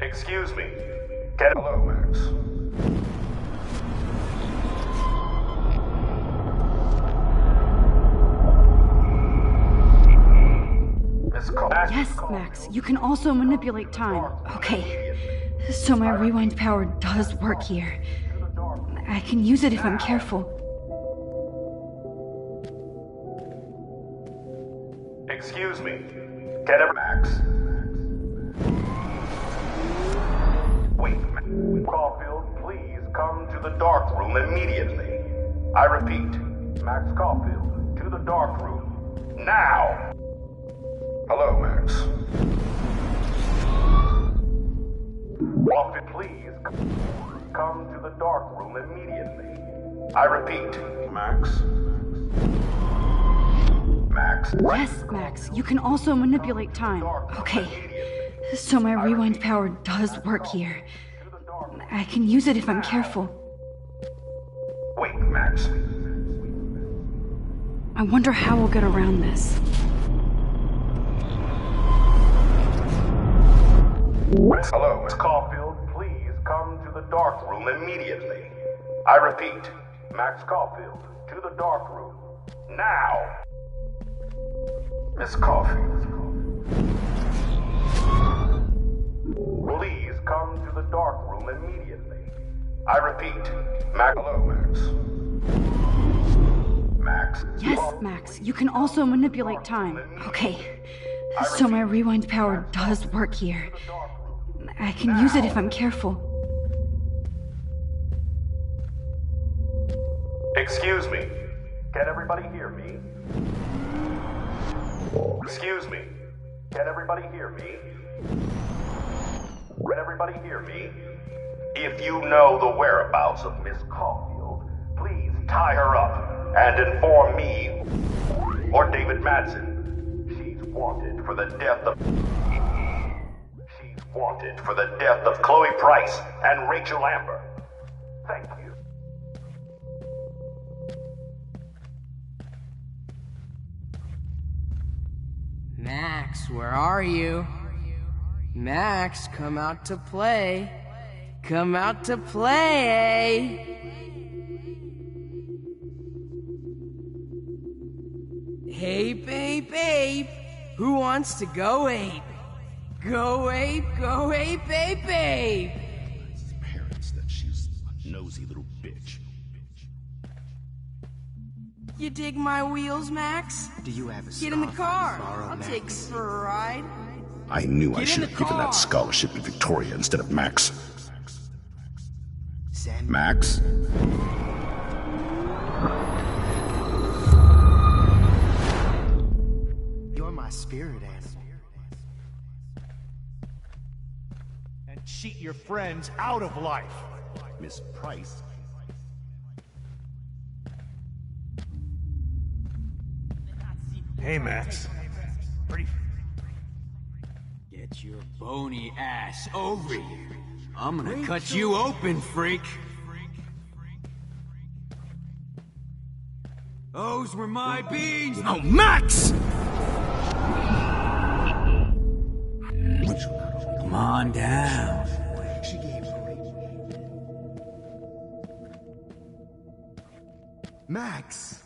Excuse me. Hello, Max. Yes, Max, you can also manipulate time. Okay, so my rewind power does work here. I can use it if I'm careful. Excuse me. Get it, Max. Wait, Caulfield, please come to the dark room immediately. I repeat, Max Caulfield, to the dark room. Now! Hello, Max. Caulfield, please come to the dark room immediately. I repeat, Max. Max. Yes, Max, you can also manipulate time. Okay, so my rewind power does work here. I can use it if I'm careful. Wait, Max. I wonder how we'll get around this. Hello, Miss Caulfield, please come to the dark room immediately. I repeat, Max Caulfield, to the dark room. Now! Miss Caulfield. Please come to the dark room immediately. I repeat, Max. Hello, Max. Max. Yes, Max, you can also manipulate time. Okay, so my rewind power does work here. I can use it if I'm careful. Excuse me. Can everybody hear me? Excuse me. Can everybody hear me? Can everybody hear me? If you know the whereabouts of Miss Caulfield, please tie her up and inform me or David Madsen. She's wanted for the death of... She's wanted for the death of Chloe Price and Rachel Amber. Thank you. Max, where are you? Max, come out to play. Come out to play. Hey, babe, babe. Who wants to go ape? Go ape, babe, babe. Parents that she's a nosy little bitch. You dig my wheels, Max? Do you have a Get in the car. borrow, I'll Max? take you for a ride. I knew I Get should in have the given car. that scholarship to Victoria instead of Max. Sam? Max? You're my spirit animal. And cheat your friends out of life. Miss Price? Hey, Max. Pretty... Get your bony ass over here. I'm gonna cut you open, freak. Those were my beans. Oh, Max! Come on down. She gave Max!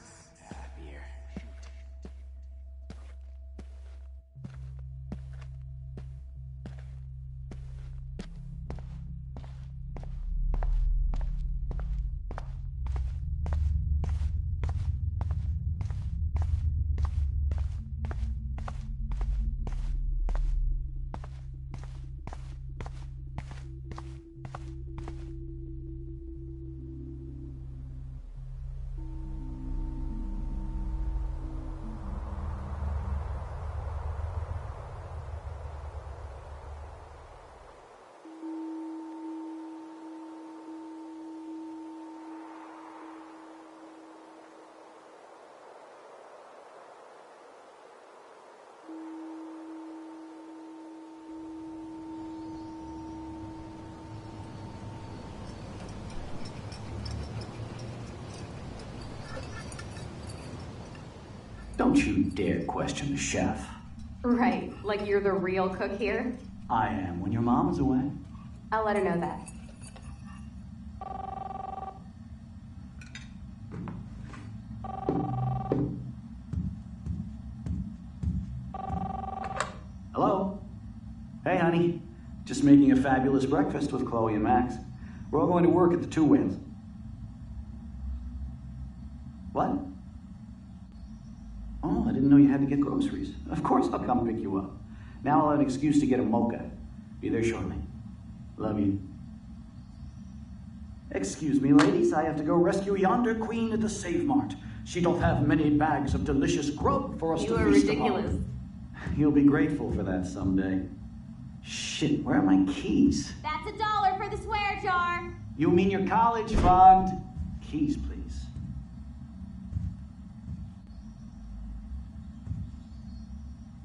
Don't you dare question the chef. Right, like you're the real cook here? I am when your mom is away. I'll let her know that. Hello? Hey, honey. Just making a fabulous breakfast with Chloe and Max. We're all going to work at the Two Winds. What? Oh, I didn't know you had to get groceries. Of course I'll come pick you up. Now I'll have an excuse to get a mocha. Be there shortly. Love you. Excuse me, ladies. I have to go rescue yonder queen at the Save Mart. She doth have many bags of delicious grub for us to feast upon. You are ridiculous. You'll be grateful for that someday. Shit, where are my keys? That's $1 for the swear jar. You mean your college fund? Keys, please.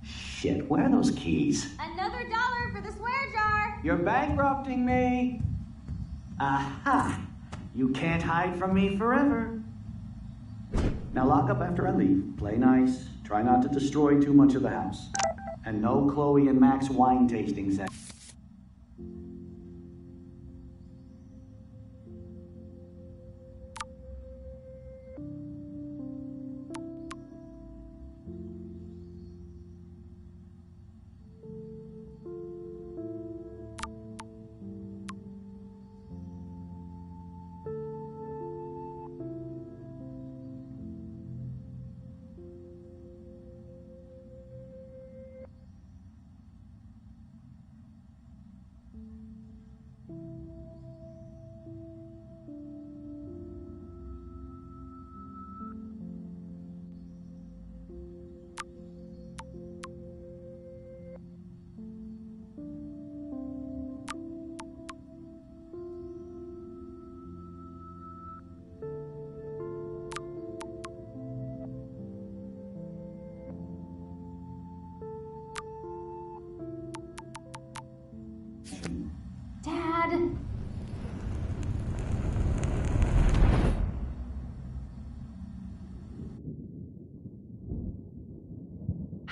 Shit, where are those keys? Another $1 for the swear jar. You're bankrupting me. Aha! You can't hide from me forever. Now lock up after I leave. Play nice. Try not to destroy too much of the house. And no Chloe and Max wine tasting session.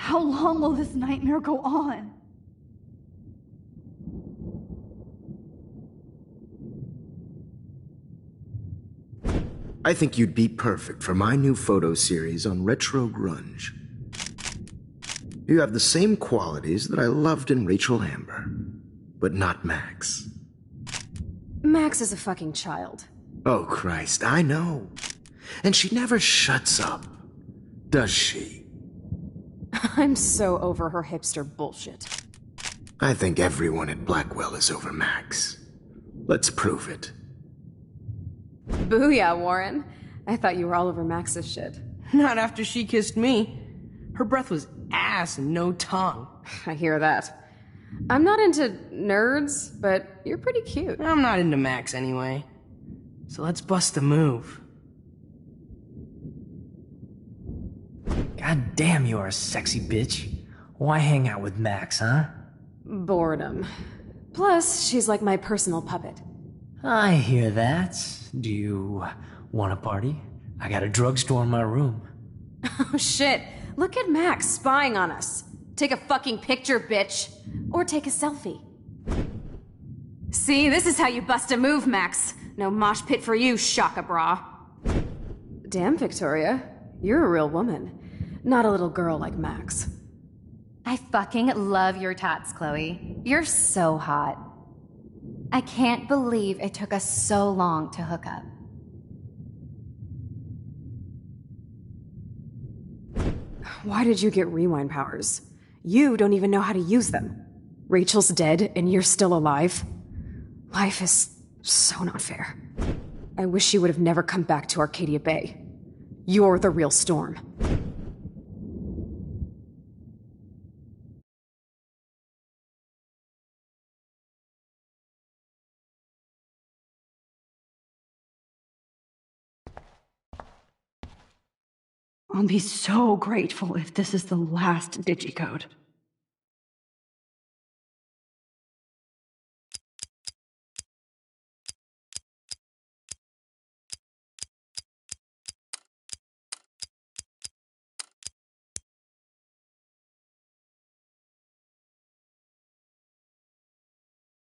How long will this nightmare go on? I think you'd be perfect for my new photo series on retro grunge. You have the same qualities that I loved in Rachel Amber, but not Max. Max is a fucking child. Oh, Christ, I know. And she never shuts up, does she? I'm so over her hipster bullshit. I think everyone at Blackwell is over Max. Let's prove it. Booyah, Warren. I thought you were all over Max's shit. Not after she kissed me. Her breath was ass and no tongue. I hear that. I'm not into nerds, but you're pretty cute. I'm not into Max anyway. So let's bust a move. God damn, you are a sexy bitch. Why hang out with Max, huh? Boredom. Plus, she's like my personal puppet. I hear that. Do you want a party? I got a drugstore in my room. Oh shit. Look at Max spying on us. Take a fucking picture, bitch. Or take a selfie. See, this is how you bust a move, Max. No mosh pit for you, Shaka Bra. Damn, Victoria. You're a real woman. Not a little girl like Max. I fucking love your tats, Chloe. You're so hot. I can't believe it took us so long to hook up. Why did you get rewind powers? You don't even know how to use them. Rachel's dead and you're still alive. Life is so not fair. I wish she would have never come back to Arcadia Bay. You're the real Storm. I'll be so grateful if this is the last digicode.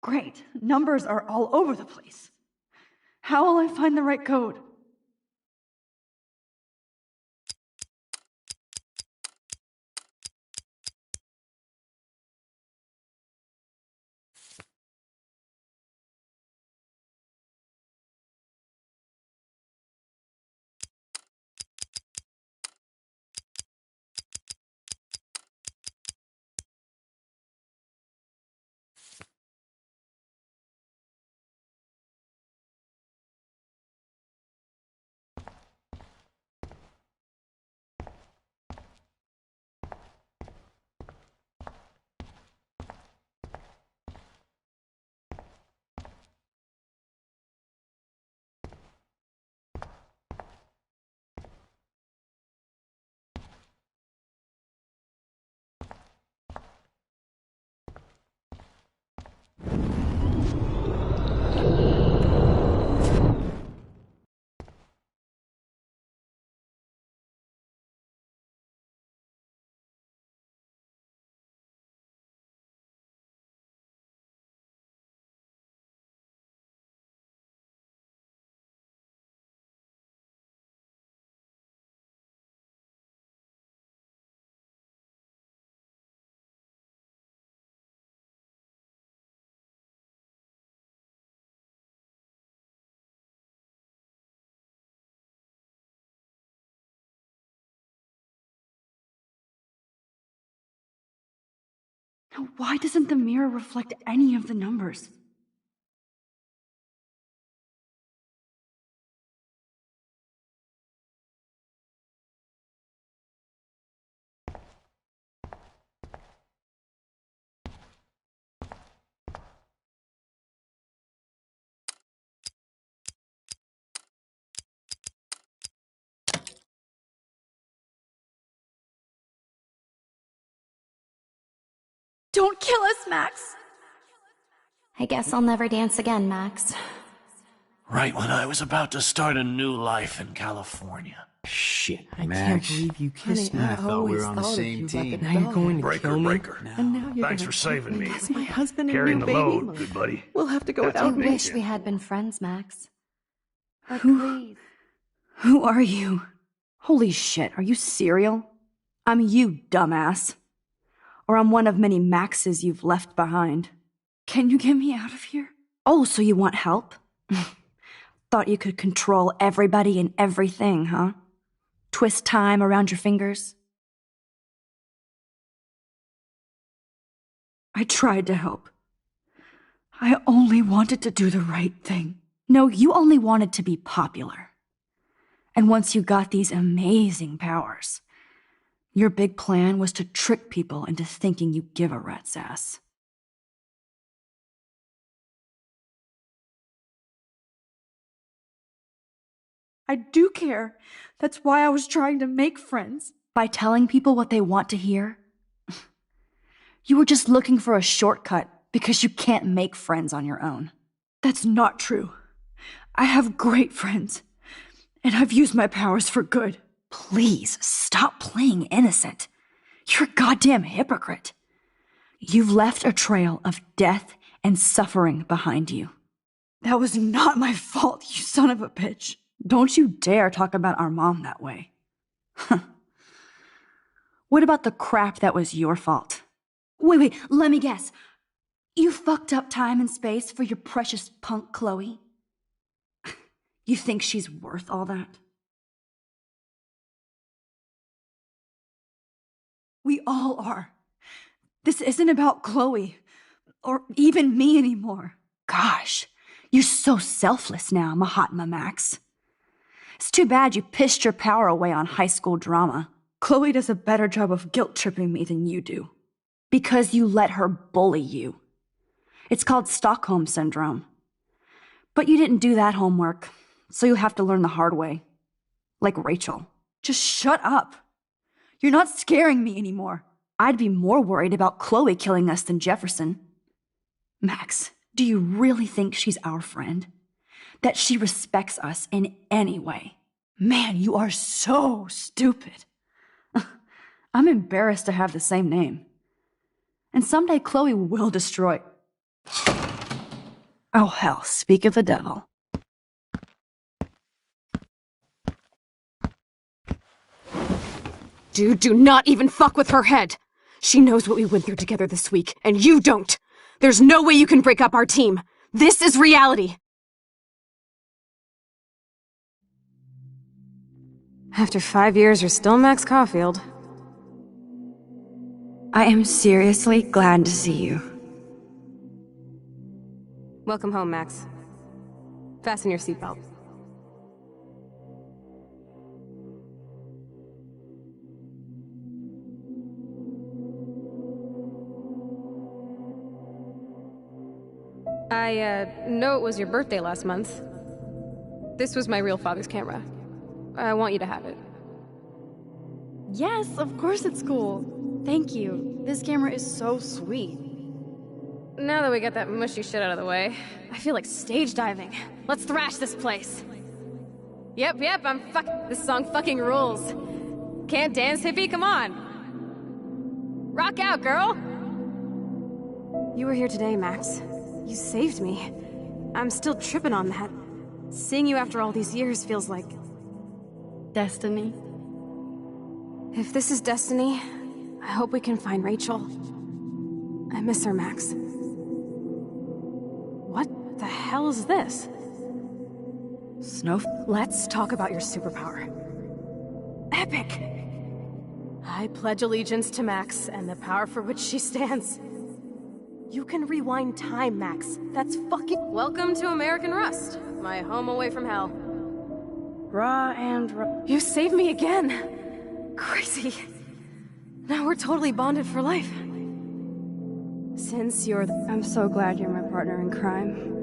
Great. Numbers are all over the place. How will I find the right code? Now, why doesn't the mirror reflect any of the numbers? Don't kill us, Max! I guess I'll never dance again, Max. Right when I was about to start a new life in California. Shit, I Max. can't believe you kissed me. I thought we were on the same team. Now you're going to Breaker, kill me? breaker. And now you're Thanks gonna for saving me. kiss my husband and Carrying new the baby. load, good buddy. We'll have to go That's without I me. wish we had been friends, Max. But Who- please. Who are you? Holy shit, are you serial? I'm you, dumbass. Or I'm one of many Maxes you've left behind. Can you get me out of here? Oh, so you want help? Thought you could control everybody and everything, huh? Twist time around your fingers? I tried to help. I only wanted to do the right thing. No, you only wanted to be popular. And once you got these amazing powers, your big plan was to trick people into thinking you give a rat's ass. I do care. That's why I was trying to make friends. By telling people what they want to hear? You were just looking for a shortcut because you can't make friends on your own. That's not true. I have great friends, and I've used my powers for good. Please, stop playing innocent. You're a goddamn hypocrite. You've left a trail of death and suffering behind you. That was not my fault, you son of a bitch. Don't you dare talk about our mom that way. What about the crap that was your fault? Wait, let me guess. You fucked up time and space for your precious punk Chloe? You think she's worth all that? We all are. This isn't about Chloe, or even me anymore. Gosh, you're so selfless now, Mahatma Max. It's too bad you pissed your power away on high school drama. Chloe does a better job of guilt-tripping me than you do. Because you let her bully you. It's called Stockholm Syndrome. But you didn't do that homework, so you'll have to learn the hard way. Like Rachel. Just shut up. You're not scaring me anymore. I'd be more worried about Chloe killing us than Jefferson. Max, do you really think she's our friend? That she respects us in any way? Man, you are so stupid. I'm embarrassed to have the same name. And someday Chloe will destroy... Oh hell, speak of the devil. Dude, do not even fuck with her head. She knows what we went through together this week, and you don't. There's no way you can break up our team. This is reality. After 5 years, you're still Max Caulfield. I am seriously glad to see you. Welcome home, Max. Fasten your seatbelt. I know it was your birthday last month. This was my real father's camera. I want you to have it. Yes, of course it's cool. Thank you. This camera is so sweet. Now that we got that mushy shit out of the way, I feel like stage diving. Let's thrash this place. Yep, this song fucking rules. Can't dance, hippie? Come on. Rock out, girl. You were here today, Max. You saved me. I'm still tripping on that. Seeing you after all these years feels like... Destiny. If this is destiny, I hope we can find Rachel. I miss her, Max. What the hell is this? Snow. Let's talk about your superpower. Epic! I pledge allegiance to Max and the power for which she stands. You can rewind time, Max. That's fucking... Welcome to American Rust, my home away from hell. You saved me again. Crazy. Now we're totally bonded for life. Since you're I'm so glad you're my partner in crime.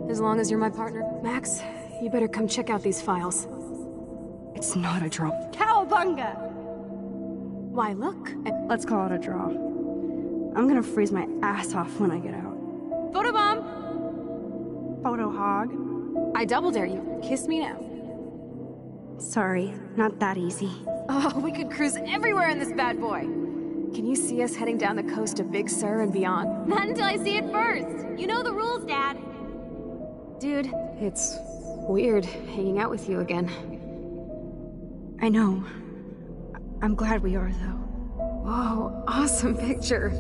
As long as you're my partner. Max, you better come check out these files. It's not a draw. Cowabunga! Why, look. Let's call it a draw. I'm gonna freeze my ass off when I get out. Photobomb! Photo hog. I double dare you. Kiss me now. Sorry, not that easy. Oh, we could cruise everywhere in this bad boy. Can you see us heading down the coast of Big Sur and beyond? Not until I see it first. You know the rules, Dad. Dude, it's weird hanging out with you again. I know. I'm glad we are, though. Whoa, awesome picture.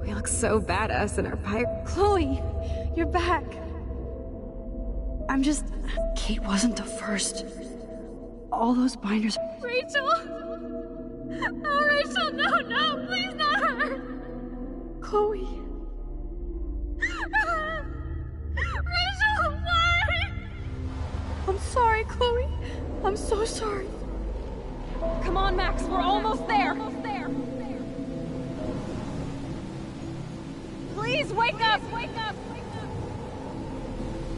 We look so badass in our pirate. Chloe, you're back. I'm just... Kate wasn't the first. All those binders... Rachel! Oh, Rachel, no, please not her! Chloe. Rachel, why? I'm sorry, Chloe. I'm so sorry. Come on, Max, we're almost there. Please wake up!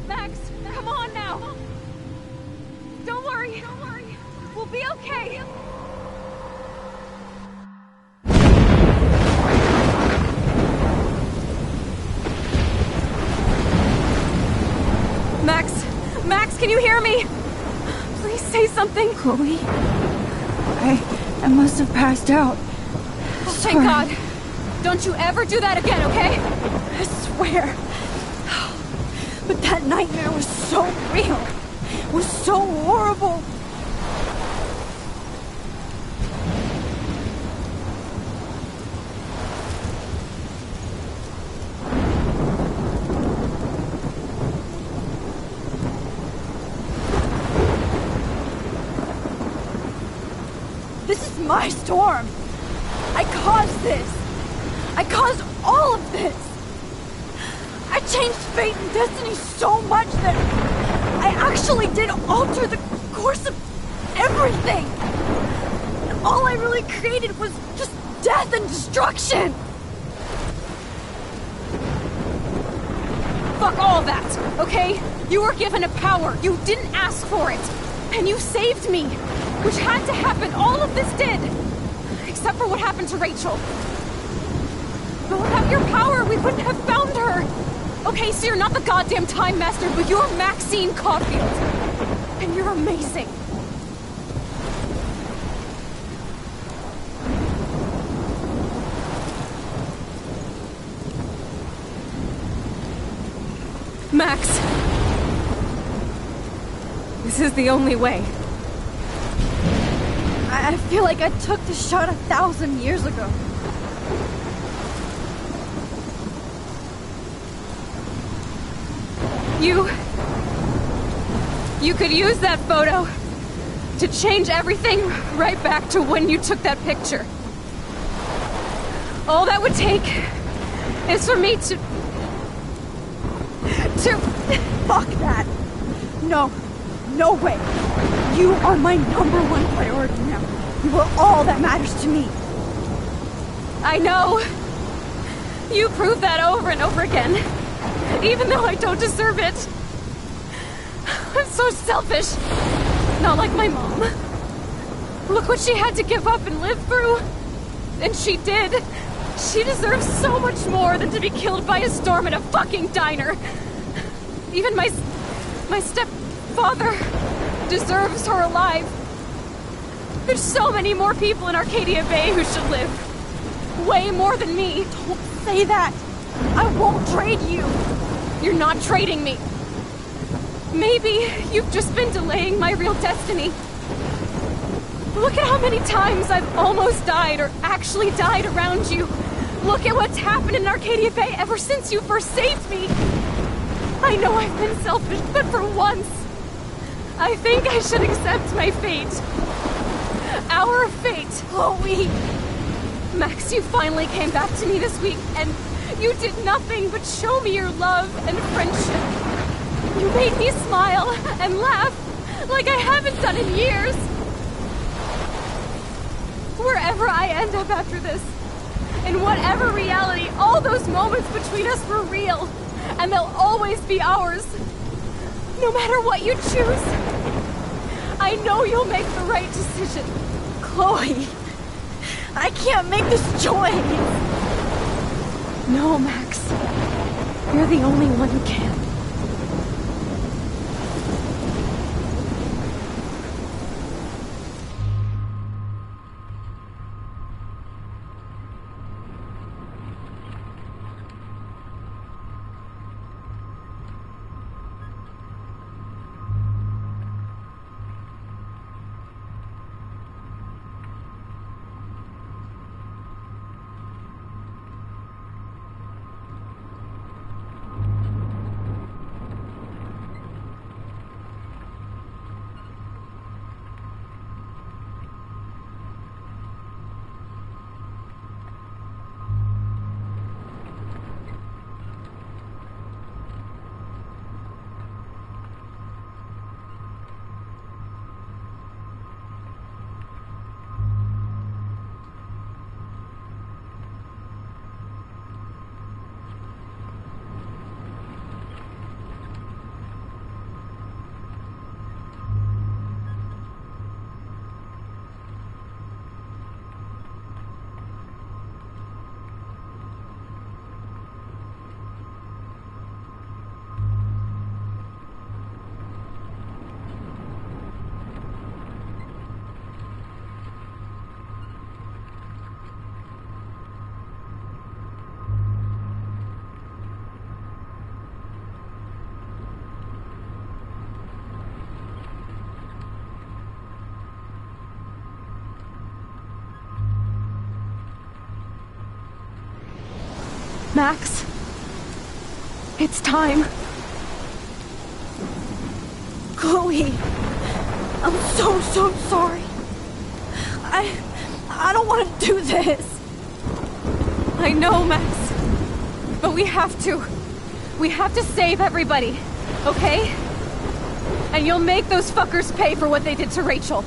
Max, come on now. Don't worry. We'll be okay. Max, can you hear me? Please say something. Chloe, I must have passed out. Oh, thank God. Don't you ever do that again, okay? I swear. But that nightmare was so real. It was so horrible. This is my storm. I caused this. I caused all of this. I changed fate and destiny so much that I actually did alter the course of everything. And all I really created was just death and destruction. Fuck all that, okay? You were given a power. You didn't ask for it. And you saved me. Which had to happen. All of this did. Except for what happened to Rachel. But without your power, we wouldn't have found her. Okay, so you're not the goddamn Time Master, but you're Maxine Caulfield. And you're amazing. Max. This is the only way. I feel like I took the shot 1,000 years ago. You could use that photo to change everything right back to when you took that picture. All that would take is for me to... Fuck that! No way! You are my #1 priority now. You are all that matters to me. I know. You prove that over and over again. Even though I don't deserve it. I'm so selfish. Not like my mom. Look what she had to give up and live through. And she did. She deserves so much more than to be killed by a storm at a fucking diner. Even my stepfather deserves her alive. There's so many more people in Arcadia Bay who should live. Way more than me. Don't say that. I won't trade you. You're not trading me. Maybe you've just been delaying my real destiny. Look at how many times I've almost died or actually died around you. Look at what's happened in Arcadia Bay ever since you first saved me. I know I've been selfish, but for once, I think I should accept my fate. Our fate. Chloe! Max, you finally came back to me this week, and you did nothing but show me your love and friendship. You made me smile and laugh like I haven't done in years. Wherever I end up after this, in whatever reality, all those moments between us were real, and they'll always be ours. No matter what you choose, I know you'll make the right decision. Chloe, I can't make this choice. No, Max. You're the only one who can. Max, it's time. Chloe, I'm so sorry. I don't want to do this. I know, Max. But we have to. We have to save everybody, okay? And you'll make those fuckers pay for what they did to Rachel.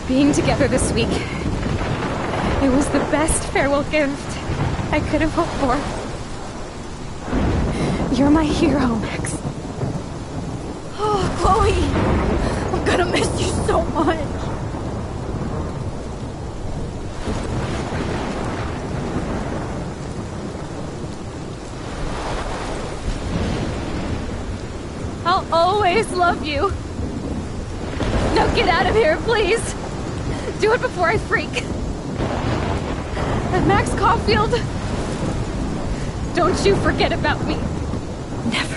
Being together this week, it was the best farewell gift I could have hoped for. You're my hero, Max. Oh, Chloe! I'm gonna miss you so much. I'll always love you. Now get out of here, please. Do it before I freak. And Max Caulfield, don't you forget about me. Never.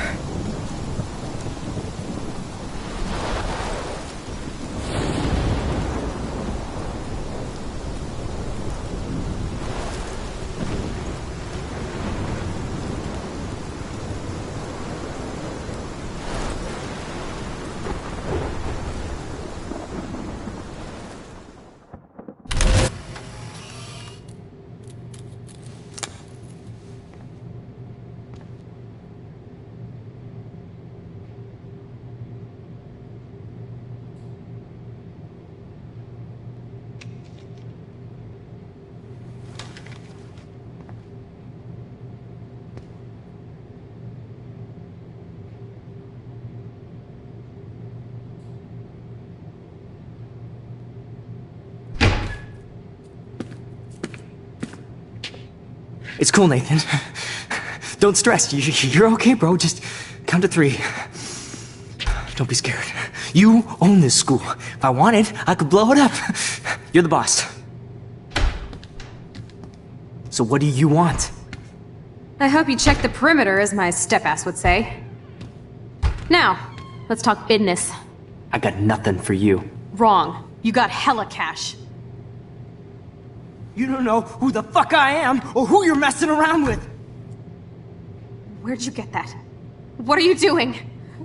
It's cool, Nathan. Don't stress. You're okay, bro. Just count to 3. Don't be scared. You own this school. If I wanted, I could blow it up. You're the boss. So what do you want? I hope you check the perimeter, as my step-ass would say. Now, let's talk business. I got nothing for you. Wrong. You got hella cash. You don't know who the fuck I am or who you're messing around with. Where'd you get that? What are you doing?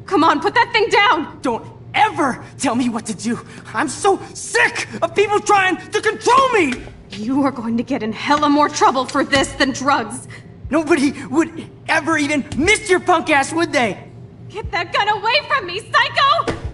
Come on, put that thing down! Don't ever tell me what to do. I'm so sick of people trying to control me! You are going to get in hella more trouble for this than drugs. Nobody would ever even miss your punk ass, would they? Get that gun away from me, psycho!